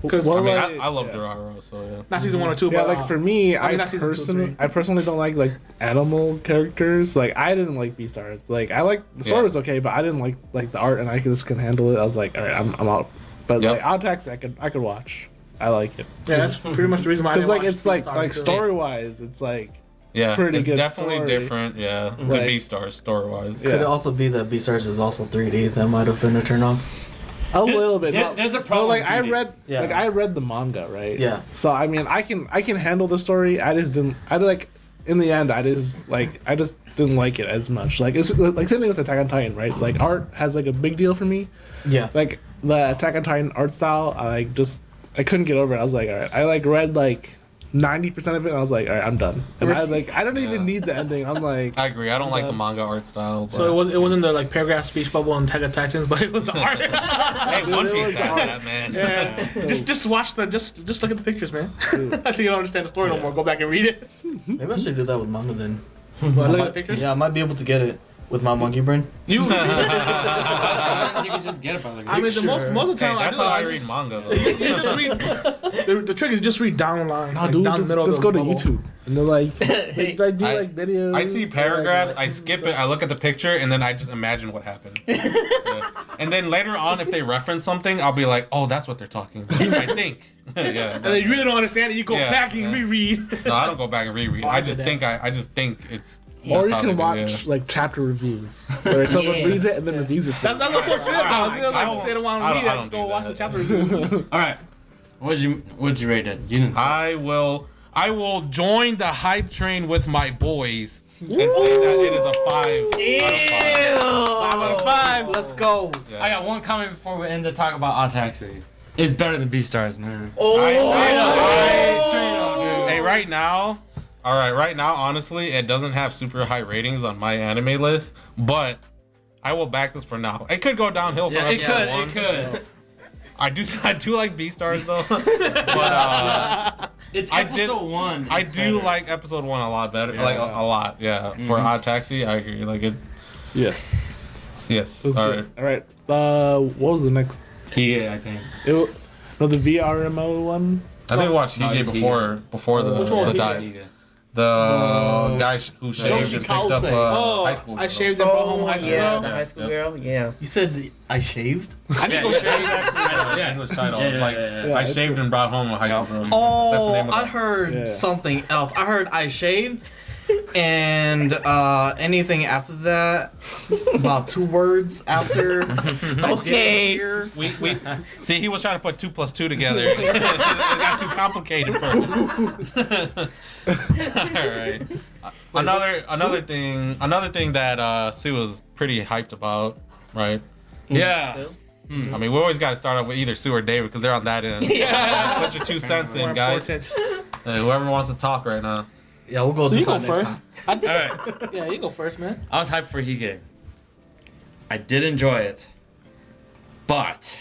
Because Well, I mean, like, I love Durarara, so yeah. not season 1 or 2, Yeah, but like for me, I mean, not season 2 or 3. I personally don't like animal characters. Like I didn't like Beastars. Like I like the story was okay, but I didn't like the art, and I just couldn't handle it. I was like, all right, I'm out. But like Odd Taxi, I could watch. I like it. Yeah, that's pretty much the reason why. Because like it's like story wise, it's like Yeah, pretty it's good definitely story. different. Yeah, the Like- Beastars story-wise. Yeah. Could it also be that Beastars is also 3D? That might have been a turn off. a little bit. There's a But problem. like with I 3D. read, I read the manga, right? Yeah. So I mean, I can handle the story. I just didn't. In the end, I just didn't like it as much. Like it's like same thing with Attack on Titan, right? Like art has like a big deal for me. Yeah. Like the Attack on Titan art style, I couldn't get over it. I was like, all right. I like read like 90% of it, and I was like, all right, I'm done. And I don't even need the ending. I'm like, I agree. I don't like the manga art style. But So it wasn't the like paragraph speech bubble on Attack on Titans, but it was the art. Hey, One Piece has that, man. Yeah. Just watch just look at the pictures, man. Until you don't understand the story no more, go back and read it. Maybe I should do that with manga then. But look at the pictures. Yeah, I might be able to get it. With my monkey brain. You. Sometimes you can just get it by like. I mean, most of the time, That's I do. how I I read just- manga though. You just read. The trick is just read down the line. No, like, dude, down just, the middle just of go the to bubble. YouTube and they're like, they do I- like videos. I see paragraphs, I skip it, I look at the picture, and then I just imagine what happened. Yeah. And then later on, if they reference something, I'll be like, oh, that's what they're talking about. I think. Yeah. And then you really don't understand it. You go Yeah, back and yeah. reread. No, I don't go back and reread. Oh, I I did just that. think I just think it's. Or that's you how can they do it, watch yeah. like chapter reviews where someone Yeah. reads it and then reviews it. For That's what I said. I was say the one I read. don't I just go do watch that. the chapter reviews. All right. What'd you rate it? You didn't say. I will join the hype train with my boys and say that it is a 5 out of 5. 5 out of 5. Let's go. I got one comment before we end to talk about Otaku. It's better than Beastars, man. Hey, right now, honestly, it doesn't have super high ratings on my anime list, but I will back this for now. It could go downhill from Yeah, it episode could. 1. It could. I do like Beastars though, but It's I episode 1. I is do better. like episode 1 a lot better, Yeah. like a lot, yeah. For Odd Taxi, I agree. Like it, Yes. yes. That's All good. right. All right. What was the next? Hige, I think. No, the VRMO one. I think we watched No, Hige it's before the Which one was the Hige? dive. Hige. The guy who shaved and picked up Joshikousei. high school. I girl. shaved and brought home high school. Yeah, girl. the high school girl. Yeah. You said I shaved? I need to go Yeah, shave. yeah, Yeah. English title. Yeah, It's like yeah. I it's shaved and brought home a high school girl. That's the Oh, name of I it. heard Yeah. something else. I heard I shaved, and anything after that, about 2 words after. Okay. We see he was trying to put 2 plus 2 together. It got too complicated for him. All right. Another thing that Sue was pretty hyped about, right? Yeah. I mean, we always got to start off with either Sue or David because they're on that end. Yeah. Put your 2 cents in, More guys. important. Hey, whoever wants to talk right now. Yeah, we'll go So you go decide next first. time. I think. All right. Yeah, you go first, man. I was hyped for Hige. I did enjoy it. But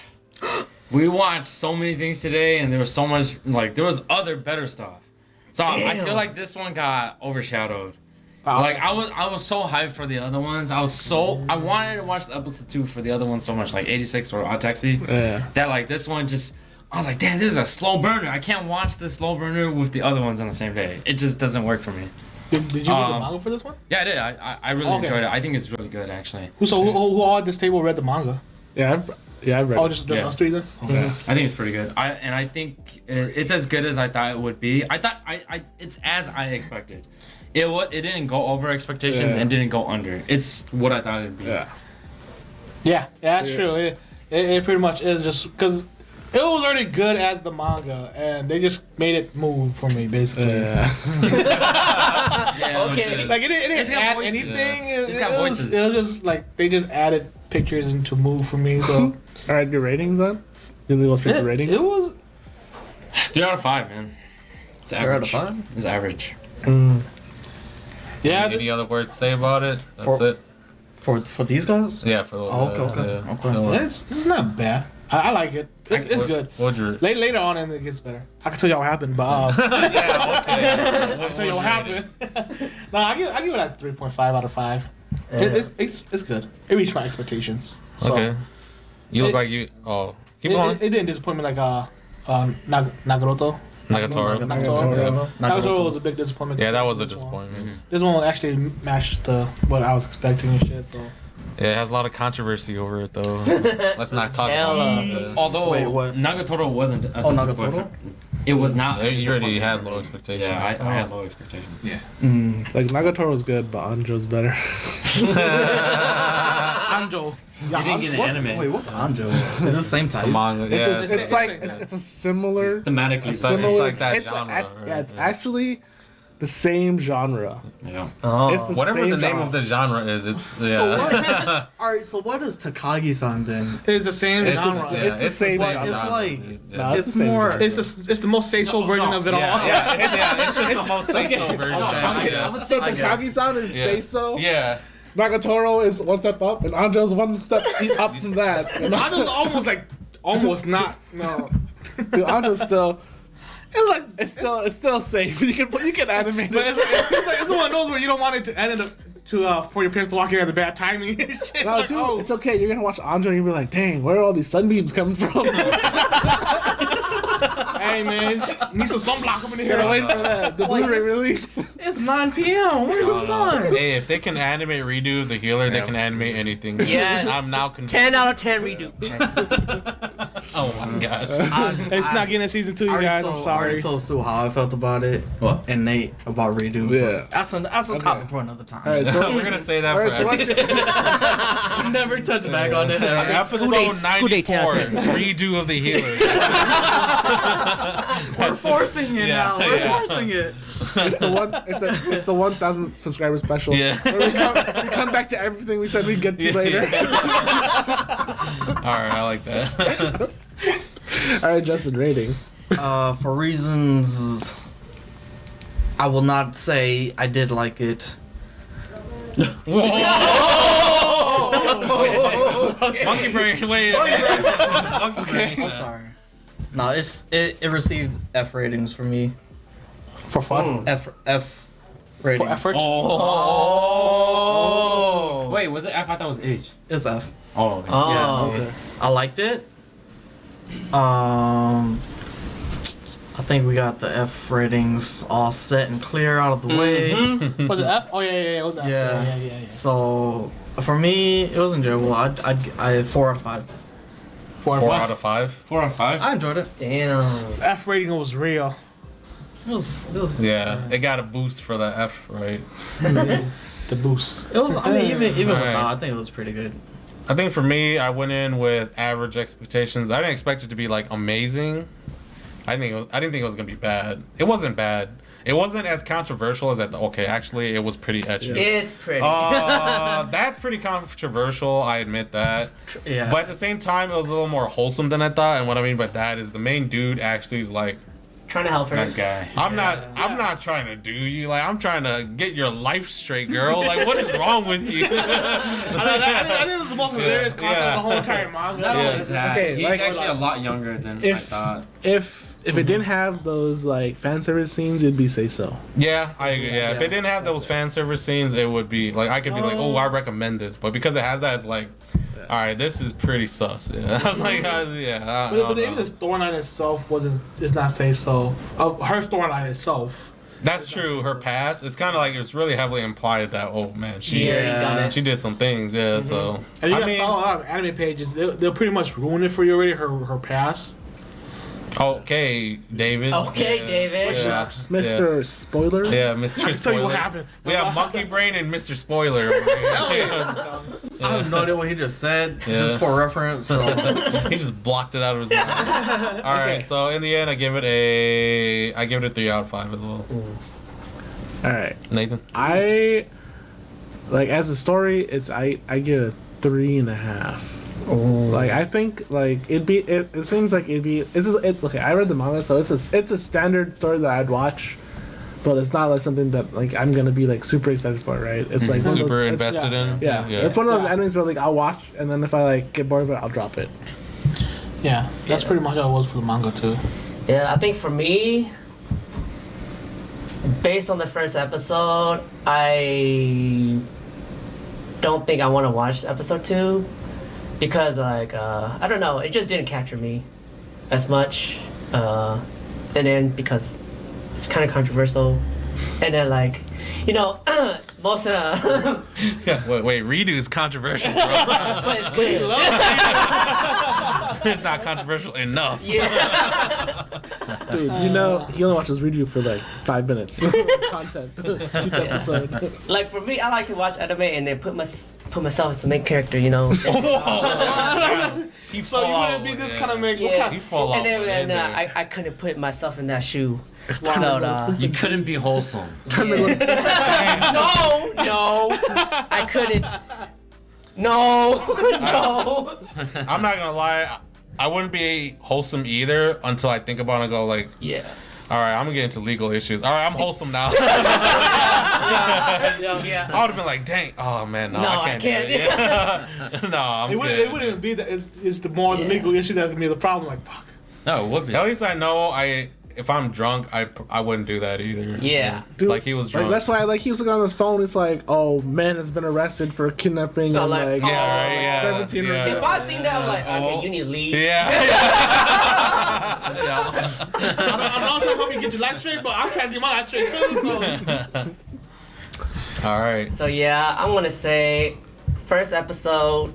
we watched so many things today and there was so much there was other better stuff. So I feel Damn. like this one got overshadowed. Wow. Like I was so hyped for the other ones. I wanted to watch the episode 2 for the other ones so much, like 86 or Odd Taxi. Yeah. That like this one just I was like, damn, this is a slow burner. I can't watch this slow burner with the other ones on the same day. It just doesn't work for me. Did you read the manga for this one? Yeah, I did. I really Okay. enjoyed it. I think it's really good actually. Who all at this table read the manga? Yeah. I've read. Oh, it. just Yeah. us 3 then. Yeah. I think it's pretty good. I think it's as good as I thought it would be. I thought it's as I expected. It didn't go over expectations Yeah. and didn't go under. It's what I thought it'd be. Yeah. Yeah, that's Yeah. true. It pretty much is just because it was already good as the manga, and they just made it move for me, basically. Yeah. Yeah, Okay. Like it didn't It's got add voices. anything. It's got voices. It was just like they just added pictures into move for me. So All right, your ratings then? You want to go straight to ratings? it was 3 out of 5, man. It's 3 out of average. 5? It's average. yeah. Any other words to say about it? That's For- it. For these guys? Yeah, for those Oh, guys, okay. yeah. Okay. No worries. It's not bad. I like it. It's What- good. What'd you? Later on, and it gets better. I can tell you what happened, but Yeah, okay. I can tell you what happened. No, I give it a 3.5 out of 5. It's good. It reached my expectations. So Okay. You look It- like you. Oh, keep going. It didn't disappoint me like Nagatoro. Nagatoro. Nagatoro. Nagatoro was a big disappointment. Yeah, that was a This one. disappointment. This one actually matched what I was expecting and shit. So Yeah, it has a lot of controversy over it though. Let's not talk Hella. about it. Although Wait, what? Nagatoro wasn't a Oh, disappointment. It was not. a You already disappointment had for low me. expectations. Yeah, I had low expectations. Like Nagatoro was good, but Anjo's better. Anjo. You didn't get an anime. Wait, what's Anjo? Is it the same type? The manga. Yeah, It's like it's a similar. Thematically. It's like- Similar. like that it's genre, right? Yeah, it's actually the same genre. Yeah. Oh. It's the whatever same the name genre. of the genre is, it's yeah. So what? Alright, so what is Takagi-san then? It's the same It's genre. the- yeah, It's the same But genre. it's like Yeah. Nah, it's the same more. genre. It's the most say-so version of it all. Yeah, it's just the most say-so version. Okay. Yeah. So Takagi-san is Yeah. say-so. Yeah. Nagatoro is one step up, and Anjo's one step up from that. And Anjo's almost not. No. Dude, Anjo's still. It's still safe. You can animate But it. it's one of those where you don't want it to end for your parents to walk in at the bad timing. And shit. No, Like, dude, oh. it's okay. You're gonna watch Andre and you'll be like, dang, where are all these sunbeams coming from? Hey man, need some sunblock up in here. Gotta wait for that. The Like, Blu-ray it's- release. It's 9 p.m. Where's the sun? Hey, if they can animate Redo the healer, they can animate anything. Yes. I'm now convinced. 10 out of 10 redo. Oh my gosh. It's not getting a season 2, you guys. I'm I sorry. already told Sue how I felt about it. What? And Nate about redo. Yeah. That's a topic for another time. All right, so We're gonna say that all right, for so what's your, Never touch back on it. episode School day 10 out 94, of 10. Redo of the healer. We're forcing it Yeah, now. We're yeah. forcing it. it's the 1,000 subscriber special. Yeah. Where we come back to everything we said we'd get to later. All right, I like that. All right, Justin, rating. For reasons I will not say I did like it. Monkey brain. Wait. Monkey brain. I'm sorry. No, it received F ratings for me. For fun. F ratings. For effort. Oh. Wait, was it F? I thought it was H. It's F. Oh. Okay. Oh, Yeah. okay. I liked it. I think we got the F ratings all set and clear out of the way. Was it F? Oh yeah, it was F. Yeah. Yeah. So for me, it was enjoyable. I 4 out of 5. 4 4 out of 5. 4 out of 5. I enjoyed it. Damn. F rating was real. It was. Yeah, it got a boost for the F, right? The boost. It was. I mean, even with Alright. that, I think it was pretty good. I think for me, I went in with average expectations. I didn't expect it to be like amazing. I didn't think it was gonna be bad. It wasn't bad. It wasn't as controversial as that. Okay, actually, it was pretty etchy. It's pretty. That's pretty controversial. I admit that. Yeah. But at the same time, it was a little more wholesome than I thought. And what I mean by that is the main dude actually is like, Trying to help her. Nice guy. I'm not trying to do you. Like, I'm trying to get your life straight, girl. Like, what is wrong with you? I think it was the most hilarious concept of the whole entire manga. Not Yeah. only that, Okay, he's like- actually a lot younger than I If thought. if it didn't have those like fan service scenes, it'd be say so. Yeah, I agree. Yeah, if it didn't have those fan service scenes, it would be like I could be like, oh, I recommend this. But because it has that, it's like, all right, this is pretty sus. Yeah, I was like, yeah. I But don't even know. the storyline itself is not say so. Her storyline itself. That's true. Her past, it's kind of like it's really heavily implied that oh man, she Yeah, you got it. she did some things. Yeah, so And you I guys mean, follow a lot of anime pages. They'll pretty much ruin it for you already. Her past. okay, David. Okay, Yeah. David. Yeah. Mr. Spoiler. Yeah, Mr. I can tell you Spoiler. what happened. We have Monkey Brain and Mr. Spoiler. I have no idea what he just said, Yeah. just for reference. So. He just blocked it out of his mind. All right, so in the end, I give it a 3 out of 5 as well. All right. Nathan. I like as a story, I give it 3.5. Like I think like it seems like okay. I read the manga, so it's a standard story that I'd watch, but it's not like something that like I'm gonna be like super excited for, right? It's like one of Super those- invested in. Yeah, it's one of those animes where like I'll watch and then if I like get bored of it, I'll drop it. Yeah, that's pretty much how it was for the manga too. Yeah, I think for me, based on the first episode, I don't think I want to watch episode 2 because like I don't know, it just didn't capture me as much, and then because it's kind of controversial, and then like most Wait, Redo is controversial, bro. but it's good. It's not controversial enough. Yeah. Dude, he only watches review for like 5 minutes content each episode. Like for me, I like to watch anime and then put myself as the main character, He So fall you out wouldn't be with this it. kind of man. Yeah. He fall out And then with it. I couldn't put myself in that shoe. So You couldn't be wholesome. no, I couldn't. No. I'm not gonna lie. I wouldn't be wholesome either until I think about it and go like, Yeah. all right, I'm gonna get into legal issues. All right, I'm wholesome now. Yeah. I would have been like, dang, oh man, no, No, I I can't. Do can't. it. Yeah. No, I'm It good. wouldn't even be that. It's the more the legal issue that's gonna be the problem. Like fuck. No, it would be. At least I know if I'm drunk, I wouldn't do that either. Yeah. Dude, like he was Like, drunk. that's why like he was looking on his phone. It's like, oh, man has been arrested for kidnapping and like, like, yeah, right, yeah. 17 yeah. If I seen that, I'm like, okay, you need to leave. Yeah. I'm not trying to help you get your life straight, but I'm trying to get my life straight too. So All right. So yeah, I'm gonna say first episode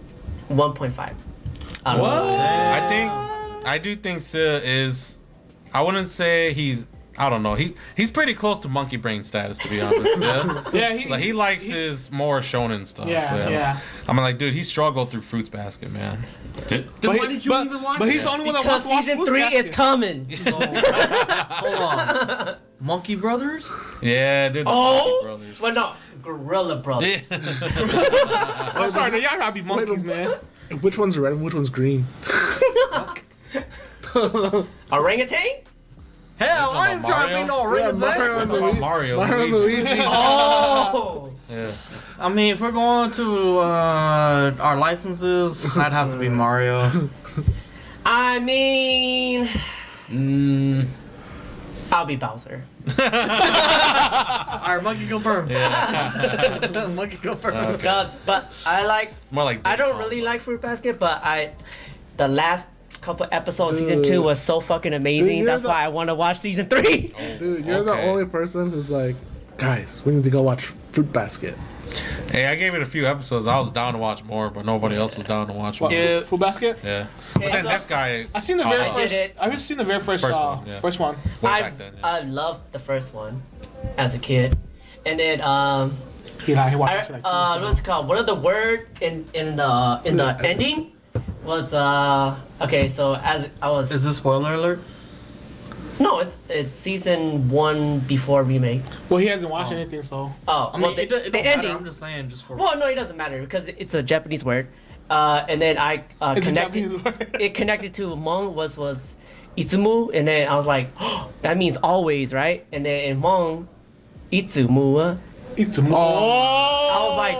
1.5. I don't know. I do think Sia is. I wouldn't say he's. I don't know. He's pretty close to monkey brain status, to be honest. Yeah. yeah, He likes his more shonen stuff. Yeah. I'm like, dude, he struggled through Fruits Basket, man. Then But why did you even watch But it? he's the only one that Because wants to watch season 3 is coming. So, hold on. Monkey Brothers? Yeah, dude. The Oh, Monkey Brothers. well no, Gorilla Brothers. I'm sorry, y'all gotta be monkeys, man. which one's red and which one's green? Orangutan? Hell, I ain't about trying to be no orangutan. Mario It's about Mario. and Luigi. Oh, Yeah. I mean, if we're going to our licenses, I'd have to be Mario. I mean, I'll be Bowser. Our monkey confirmed. Yeah. Monkey confirmed. Okay. No, but I like. More like. I don't really like Fruit Basket, but the last couple episodes, season 2 was so fucking amazing. Dude, That's why I want to watch season 3. Dude, you're the Okay. only person who's like, guys, we need to go watch Fruit Basket. Hey, I gave it a few episodes. I was down to watch more, but nobody else was down to watch more. Dude. Full basket. Yeah. Okay, But then so- this guy. I seen the caught very up. first. did it. I've seen the very first one, yeah. first one. Way I back then. Yeah. I loved the first one as a kid, and then He watched that shit like 2 weeks what's it called? One of the word in the ending was okay. So as I was Is this spoiler alert? no, it's season 1 before remake. Well, he hasn't watched anything, so. Oh, I mean, well, the it don't matter. ending. I'm just saying, just for. Well, no, it doesn't matter because it's a Japanese word. And then I It's a connected. Japanese word. It connected to Hmong was Itsumu, and then I was like, oh, that means always, right? And then in Hmong, Itsumu. It's more. I was like,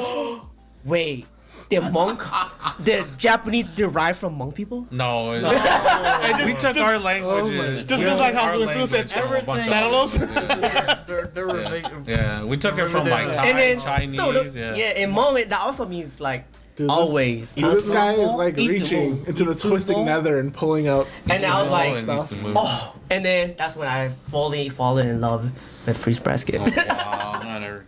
wait, the Japanese derived from Hmong people? No. Hey, We took our languages. just we like took how our Sue said language from a bunch of everything. other They're places. Yeah, we took it from like Thai, And then Chinese. yeah, in Hmong that also means like Dude, always. This guy is like Itsumu. reaching into the Itsumu. twisting nether and pulling out. And I was like, and Itsumu. oh, and then that's when I fully fallen in love with Fruit Basket. Wow.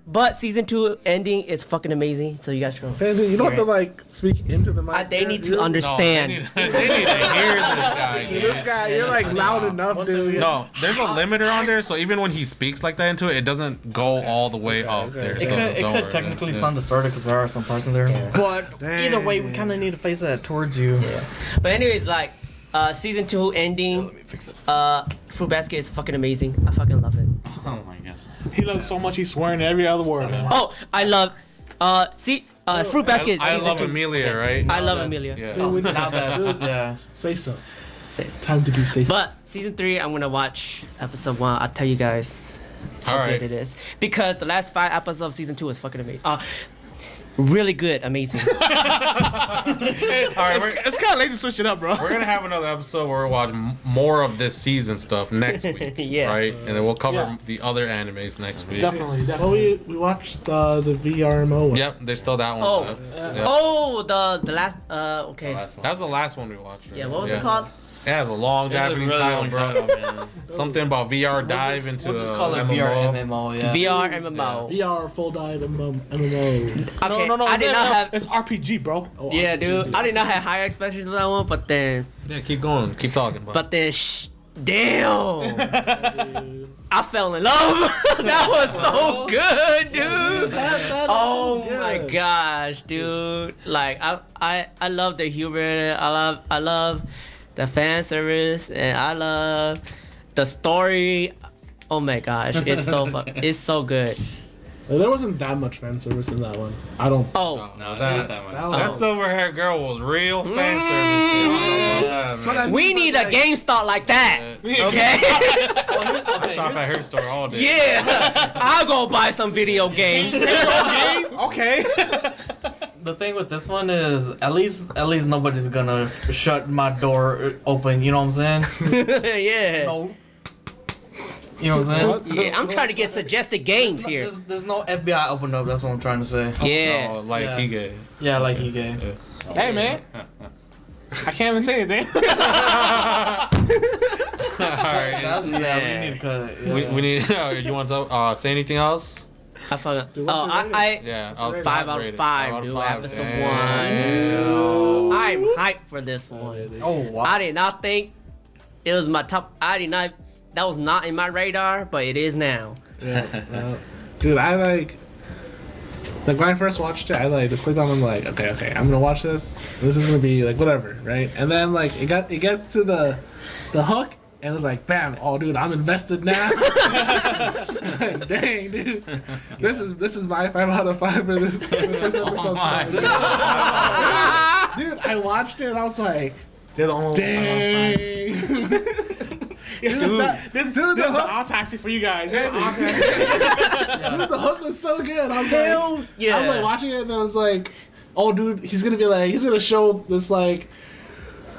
But season 2 ending is fucking amazing. So you guys should. And you don't have to like speak into the mic. They need to You're- understand. No, they need to hear this guy. This Dude. guy, you're like loud enough, dude. No, there's a limiter on there, so even when he speaks like that into it, it doesn't go all the way up there. It So could, don't worry, technically yeah. sound distorted because there are some parts in there. But either way, we kind of need to face that towards you. Yeah. But anyways, like season 2 ending, Fix it. Fruit Basket is fucking amazing. I fucking love it. Oh my god. He loves so much, he's swearing every other word, man. Oh, I love. Fruit Basket. I season love 2. Amelia, right? I love that's- Amelia. Yeah. Now that's yeah. Say so. Says. Time to be say so. But season 3, I'm gonna watch episode 1. I'll tell you guys how All right. good it is because the last 5 episodes of season 2 is fucking amazing. Really good, amazing. All right, It's kind of late to switch it up, bro. we're gonna have another episode where we watch more of this season stuff next week, Yeah. right? And then we'll cover Yeah. the other animes next week. Definitely. Well, we watched the VRMO one. Yep, there's still that one. Oh. left. Yep. Oh, the last. Okay. That was the last one we watched. Right? Yeah. What was it called? It has a long It's a Japanese really title, long bro. title, man. Something about VR dive into We'll just call it MMO. VR MMO. Yeah. VR MMO. VR full dive MMO. Okay, No. I did not have. It's RPG, bro. Oh, Yeah, RPG, dude. I did not have higher expectations of that one, but then, Yeah, keep going. Keep talking. Bro. damn, I fell in love. That was so good, dude. Oh my gosh, dude! Like I love the humor. I love the fan service, and I love the story. Oh my gosh, it's so it's so good. There wasn't that much fan service in that one. I don't. Oh, No, it's not that much. That silver haired girl was real fan service. I don't know about that, man. we need a GameStop like that. Okay. I shop at her store all day. Yeah, I'll go buy some video games. Okay. the thing with this one is at least nobody's gonna shut my door open. You know what I'm saying? Yeah. No. You know what I'm saying? Yeah, I'm trying to get suggested games here. There's no FBI opened up. That's what I'm trying to say. Yeah. Oh, like Yeah. Hige. Yeah, like he gave. Yeah. Hey man, I can't even say anything. All right. That's bad. We need to cut it. Yeah. We need. You want to say anything else? I forgot. Dude, what's Oh, your rating? Yeah. Five out of rated. five, dude. Episode Damn. I'm hyped for this one. Oh wow. I did not think it was my top. I did not. That was not in my radar, but it is now. Dude, I like when I first watched it, I just clicked on them like, okay, I'm gonna watch this. This is gonna be like whatever, right? And then like it gets to the hook, and it's like, bam! Oh, dude, I'm invested now. Like, dang, dude, this is my 5 out of 5 for this for the first episode. my Dude, I watched it and I was like, They're the only dang. Dude, This the is hook, autopsy for you guys. dude, the hook was so good. I was Hell like, yeah. I was like watching it and I was like, oh, dude, he's gonna show this like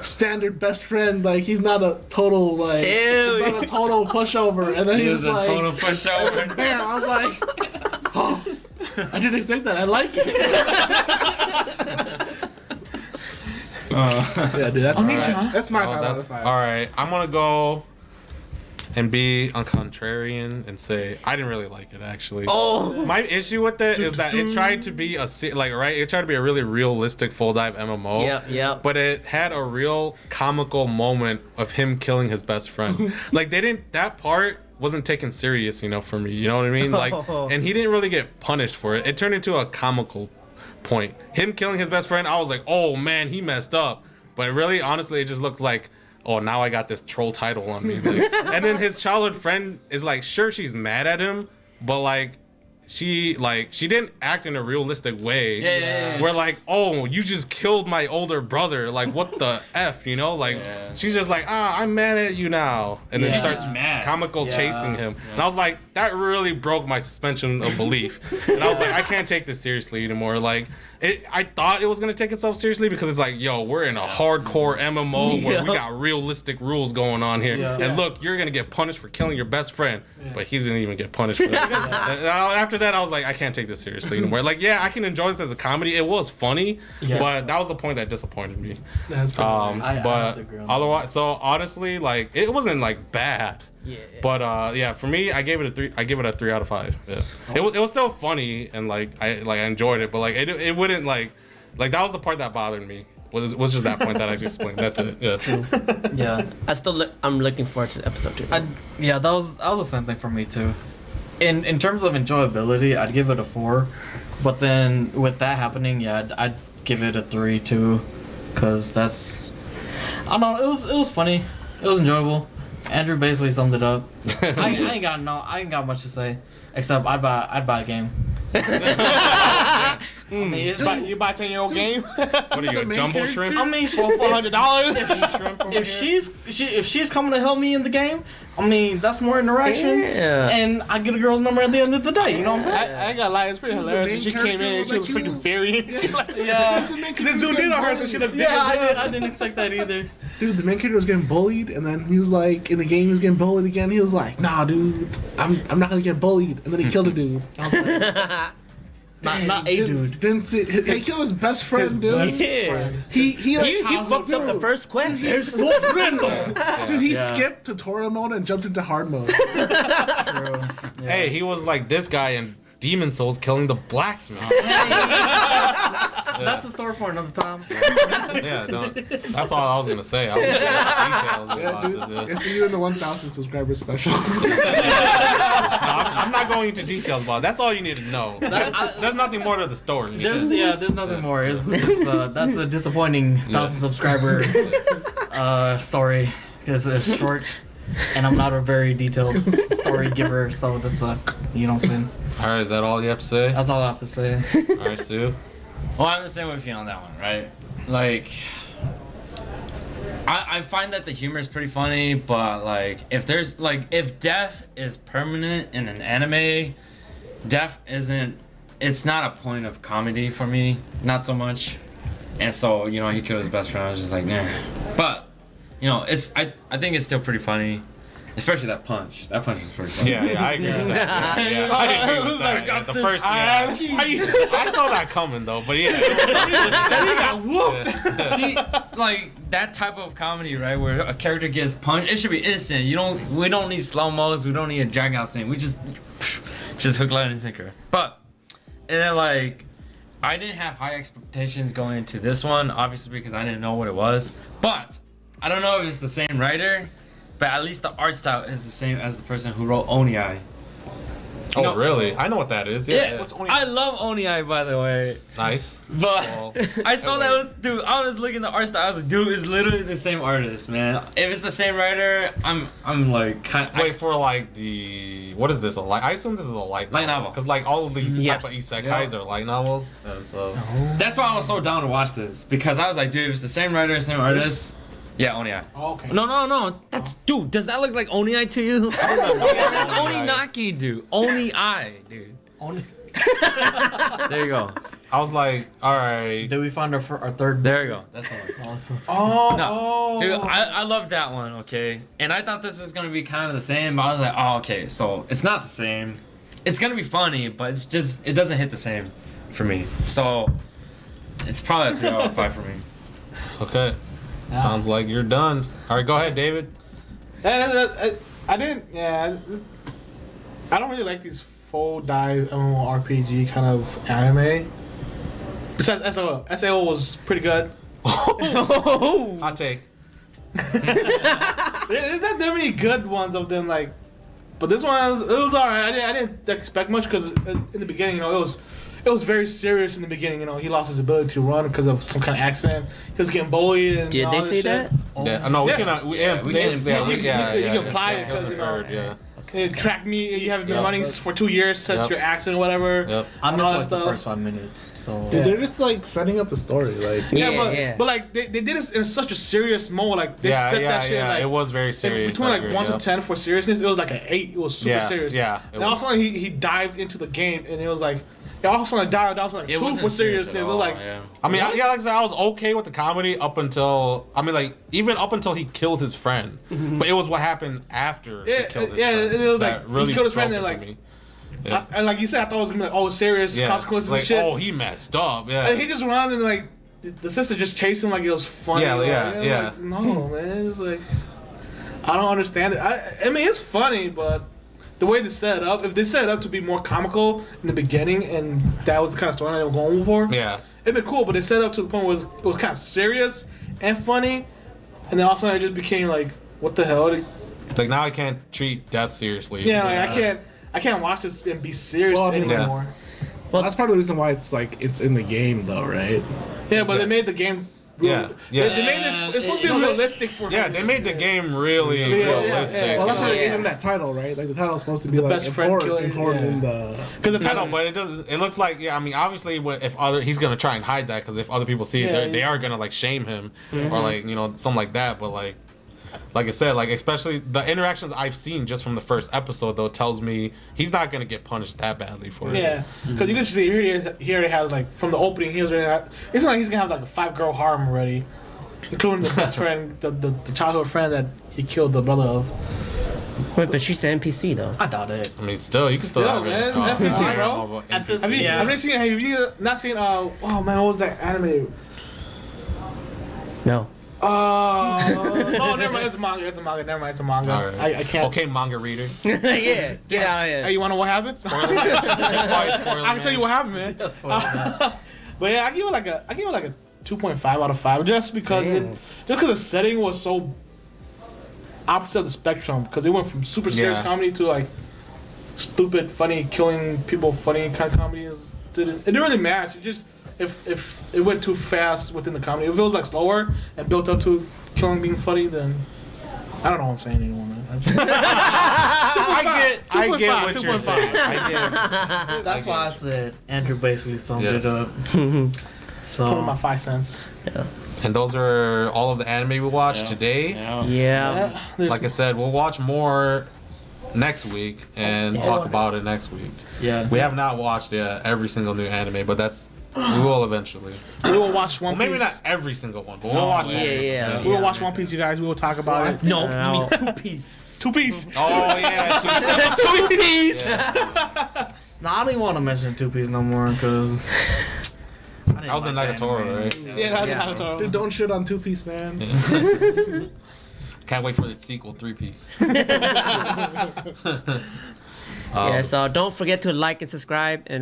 standard best friend, like he's not a total like Ew. not a total pushover. And then he was a like, total pushover. man, I was like, oh, I didn't expect that. I like it. Yeah, dude, that's Onichan. my Oh, 5 out of that's 5. all right. I'm gonna go and be on contrarian and say I didn't really like it actually. Oh. My issue with it is that it tried to be it tried to be a really realistic full dive MMO. Yep. But it had a real comical moment of him killing his best friend. Like that part wasn't taken serious enough for me. You know what I mean? Like, and he didn't really get punished for it. It turned into a comical point. Him killing his best friend, I was like, oh man, he messed up. But really, honestly, it just looked like, oh, now I got this troll title on me. Like, and then his childhood friend is like, sure, she's mad at him, but like, she didn't act in a realistic way. Yeah. Where like, oh, you just killed my older brother. Like, what the f, you know? Like, she's just like, I'm mad at you now, and then Yeah. starts She's mad. comical chasing him. And I was like, that really broke my suspension of belief. And I was like, I can't take this seriously anymore. Like, I thought it was gonna take itself seriously because it's like, yo, we're in a hardcore MMO where we got realistic rules going on here. And look, you're gonna get punished for killing your best friend, but he didn't even get punished for that. And after that, I was like, I can't take this seriously anymore. Like, yeah, I can enjoy this as a comedy. It was funny, but that was the point that disappointed me. That's pretty nice. I have But to agree on that. otherwise, so honestly, like, it wasn't like bad. Yeah. But yeah, for me, I gave it a 3. I give it a 3 out of 5. Yeah, it was still funny and I enjoyed it, but like it wouldn't like that was the part that bothered me. Was just that point that I just explained. That's it. Yeah. True. Yeah. I'm looking forward to episode 2. That was the same thing for me too. In terms of enjoyability, I'd give it a 4, but then with that happening, I'd give it a 3 too, cause that's, I don't know, it was funny, it was enjoyable. Andrew basically summed it up. I ain't got much to say, except I'd buy a game. You buy a 10-year-old game? What are you, a jumbo shrimp? I mean, $400. if she's coming to help me in the game, I mean that's more interaction, Yeah. and I get a girl's number at the end of the day. You know what I'm saying? I ain't gonna lie, it's pretty hilarious. When she came in and she was freaking variant. Yeah. This dude did on her, so she done did. I didn't expect that either. Dude, the main character was getting bullied, and then he was like, in the game, he was getting bullied again. He was like, nah, dude, I'm not gonna get bullied. And then he killed a dude. I was like, Not a dude. Didn't see. He killed his best friend, dude. Yeah. He He fucked up the first quest. Dude, he skipped tutorial mode and jumped into hard mode. Hey, he was like this guy in Demon Souls killing the blacksmith. That's a story for another time. Yeah, that's all I was gonna say. I was gonna details Yeah, about dude. this, I see you in the 1,000 subscriber special. I'm not going into details about it. That's all you need to know. There's nothing more to the story. There's nothing more. It's that's a disappointing 1,000 subscriber story because it's short, and I'm not a very detailed story giver, so that's you know what I'm saying. All right, is that all you have to say? That's all I have to say. All right, Sue. Well, I'm the same with you on that one, right? Like, I find that the humor is pretty funny, but like, if death is permanent in an anime, death isn't it's not a point of comedy for me, not so much. And so, you know, he killed his best friend. I was just like, nah. But, you know, I think it's still pretty funny. Especially that punch. That punch was pretty funny. Yeah, I agree with that. Yeah, I agree with that. Yeah, the first, I saw that coming though, but yeah. He got whooped. See, like that type of comedy, right, where a character gets punched, it should be instant. We don't need slow mos. We don't need a drag out scene. We just hook, line, and sinker. But and then like, I didn't have high expectations going into this one, obviously because I didn't know what it was. But I don't know if it's the same writer. But at least the art style is the same as the person who wrote Oni-Eye. Oh, know, really? I know what that is. Yeah. What's Oni-Eye? I love Oni-Eye, by the way. Nice. But Well, I saw that was, dude, I was looking at the art style. I was like, dude, it's literally the same artist, man. If it's the same writer, I'm like, kind of. Wait for like the what is this? A light? I assume this is a light novel. because like all of these Yeah. type of isekais are light novels, and so That's why I was so down to watch this. Because I was like, dude, if it's the same writer, same artist. Yeah, Oni-Eye. Oh, okay. No. That's, dude, does that look like Oni-Eye to you? It says Oni-Naki, dude. Oni-Eye, dude. There you go. I was like, all right. Did we find our third? There you go. That's the one. Awesome. Oh, No, dude, I love that one, okay? And I thought this was gonna be kind of the same, but I was like, oh, okay, so it's not the same. It's gonna be funny, but it's just, it doesn't hit the same for me. So, it's probably a 3 out of 5 for me. Okay. Sounds like you're done. All right, go ahead, David. I didn't. Yeah, I don't really like these full dive MMORPG kind of anime. Besides SAO, SAO was pretty good. Hot take. There's not that many good ones of them, like, but this one it was alright. I didn't expect much because in the beginning, you know, it was very serious in the beginning. You know, he lost his ability to run because of some kind of accident. He was getting bullied and Did all they this say shit. that? Yeah, no, we Yeah. cannot. We Yeah, we can- you can apply it because, you know, Yeah. It tracked me. You haven't been Yep. running for 2 years since Yep. your accident, or whatever. Yep. I and missed all that like the stuff. first 5 minutes. So Dude, they're just like setting up the story. Like, But like they did it in such a serious mode. Like they set that shit like it was very if serious. between I like agree, 1 to yep. 10 for seriousness. It was like an 8. It was super Yeah, serious. yeah, it And all of a was. sudden he dived into the game and it was like. All of a sudden, dialed down to like It 2 wasn't for serious seriousness. at It was all, like, yeah. I mean, like I said, I was okay with the comedy up until even up until he killed his friend. But it was what happened after he killed his friend. and it was that like he killed his friend and broke it like, for me. Yeah. and like you said, I thought it was gonna be like all serious consequences like, and shit. oh, he messed up. Yeah. And he just ran and like the sister just chased him like it was funny. Yeah, like, yeah, it was yeah. Like, no, man, it's like I don't understand it. I mean, it's funny, but the way they set it up, if they set it up to be more comical in the beginning, and that was the kind of storyline they were going for, Yeah. it'd been cool. But they set it up to the point where it was kind of serious and funny, and then also it just became like, what the hell? It's like now I can't treat death seriously. Yeah, like I can't watch this and be serious Well, I mean, anymore. well, that's part of the reason why it's like it's in the game, though, right? Yeah, but they made the game. Yeah, yeah. They made this. It's supposed to be realistic for. Yeah, they made the game really Yeah, realistic. yeah. Well, that's why they Yeah. gave him that title, right? Like the title's supposed to be like best friend killer, important yeah. in the. Because the I know, title, but it doesn't. It looks like I mean, obviously, he's gonna try and hide that because if other people see it, Yeah, they are gonna like shame him or like something like that. But like I said, like especially the interactions I've seen just from the first episode though tells me he's not gonna get punished that badly for it. yeah, because you can see here he is. He already has like from the opening. He was already. It's not like he's gonna have like a 5-girl harem already, including the best friend, the childhood friend that he killed the brother of. Wait, but she's the NPC though. I doubt it. I mean, still you can still Still, have it. man, NPC, bro. At this- Have you? Yeah. Have you not seen? Oh man, what was that anime? No. Oh, never mind. It's a manga. Never mind. It's a manga. All right. I can't. Okay, manga reader. Yeah, get out of Hey, here. you wanna know what happened? I can tell you what happened, man. That's funny. But yeah, I give it like a 2.5 out of 5 just because Damn. the setting was so opposite of the spectrum because it went from super serious Yeah. comedy to like stupid, funny, killing people, funny kind of comedies. It didn't really match. It just if it went too fast within the comedy, if it was like slower and built up to killing being funny, then I don't know what I'm saying anymore, man. I get what 2.5, you're saying. I get. That's why I said Andrew basically summed Yes. it up. Put in So my 5 cents. And those are all of the anime we watched Yeah. today. Yeah. Yeah. There's- Like I said, we'll watch more next week and Yeah. talk about it next week. Yeah. We have not watched every single new anime, but we will eventually. We will watch One Well, Piece. maybe not every single one, but we'll watch most of them. yeah. We will watch One Piece, you guys. We will talk about it. No, No. you mean 2 piece. 2 Piece. Oh yeah, two Piece. Yeah. Nah, I don't even want to mention Two Piece no more because. I was in Nagatoro, right? Yeah, Yeah. Nagatoro. Dude, don't shit on 2 Piece, man. Can't wait for the sequel, 3 piece. Yeah, so don't forget to like and subscribe and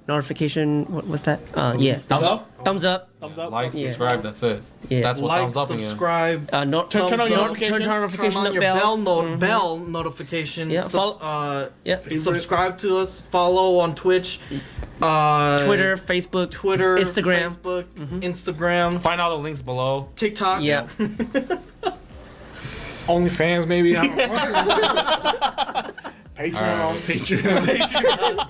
notification. What's that? Yeah, Thumbs up. thumbs up. Thumbs up. Like, Yeah. subscribe, that's it. Yeah. That's what Like, thumbs up again. subscribe, Turn on your notification. Turn notification turn on up your bells. bell notification. Yeah, follow- Yeah. Subscribe to us. Follow on Twitch, Twitter, Facebook, Twitter, Instagram. Facebook, Instagram, Find all the links below. TikTok. Yeah. OnlyFans, maybe. I don't know. Patreon. All right. Patreon.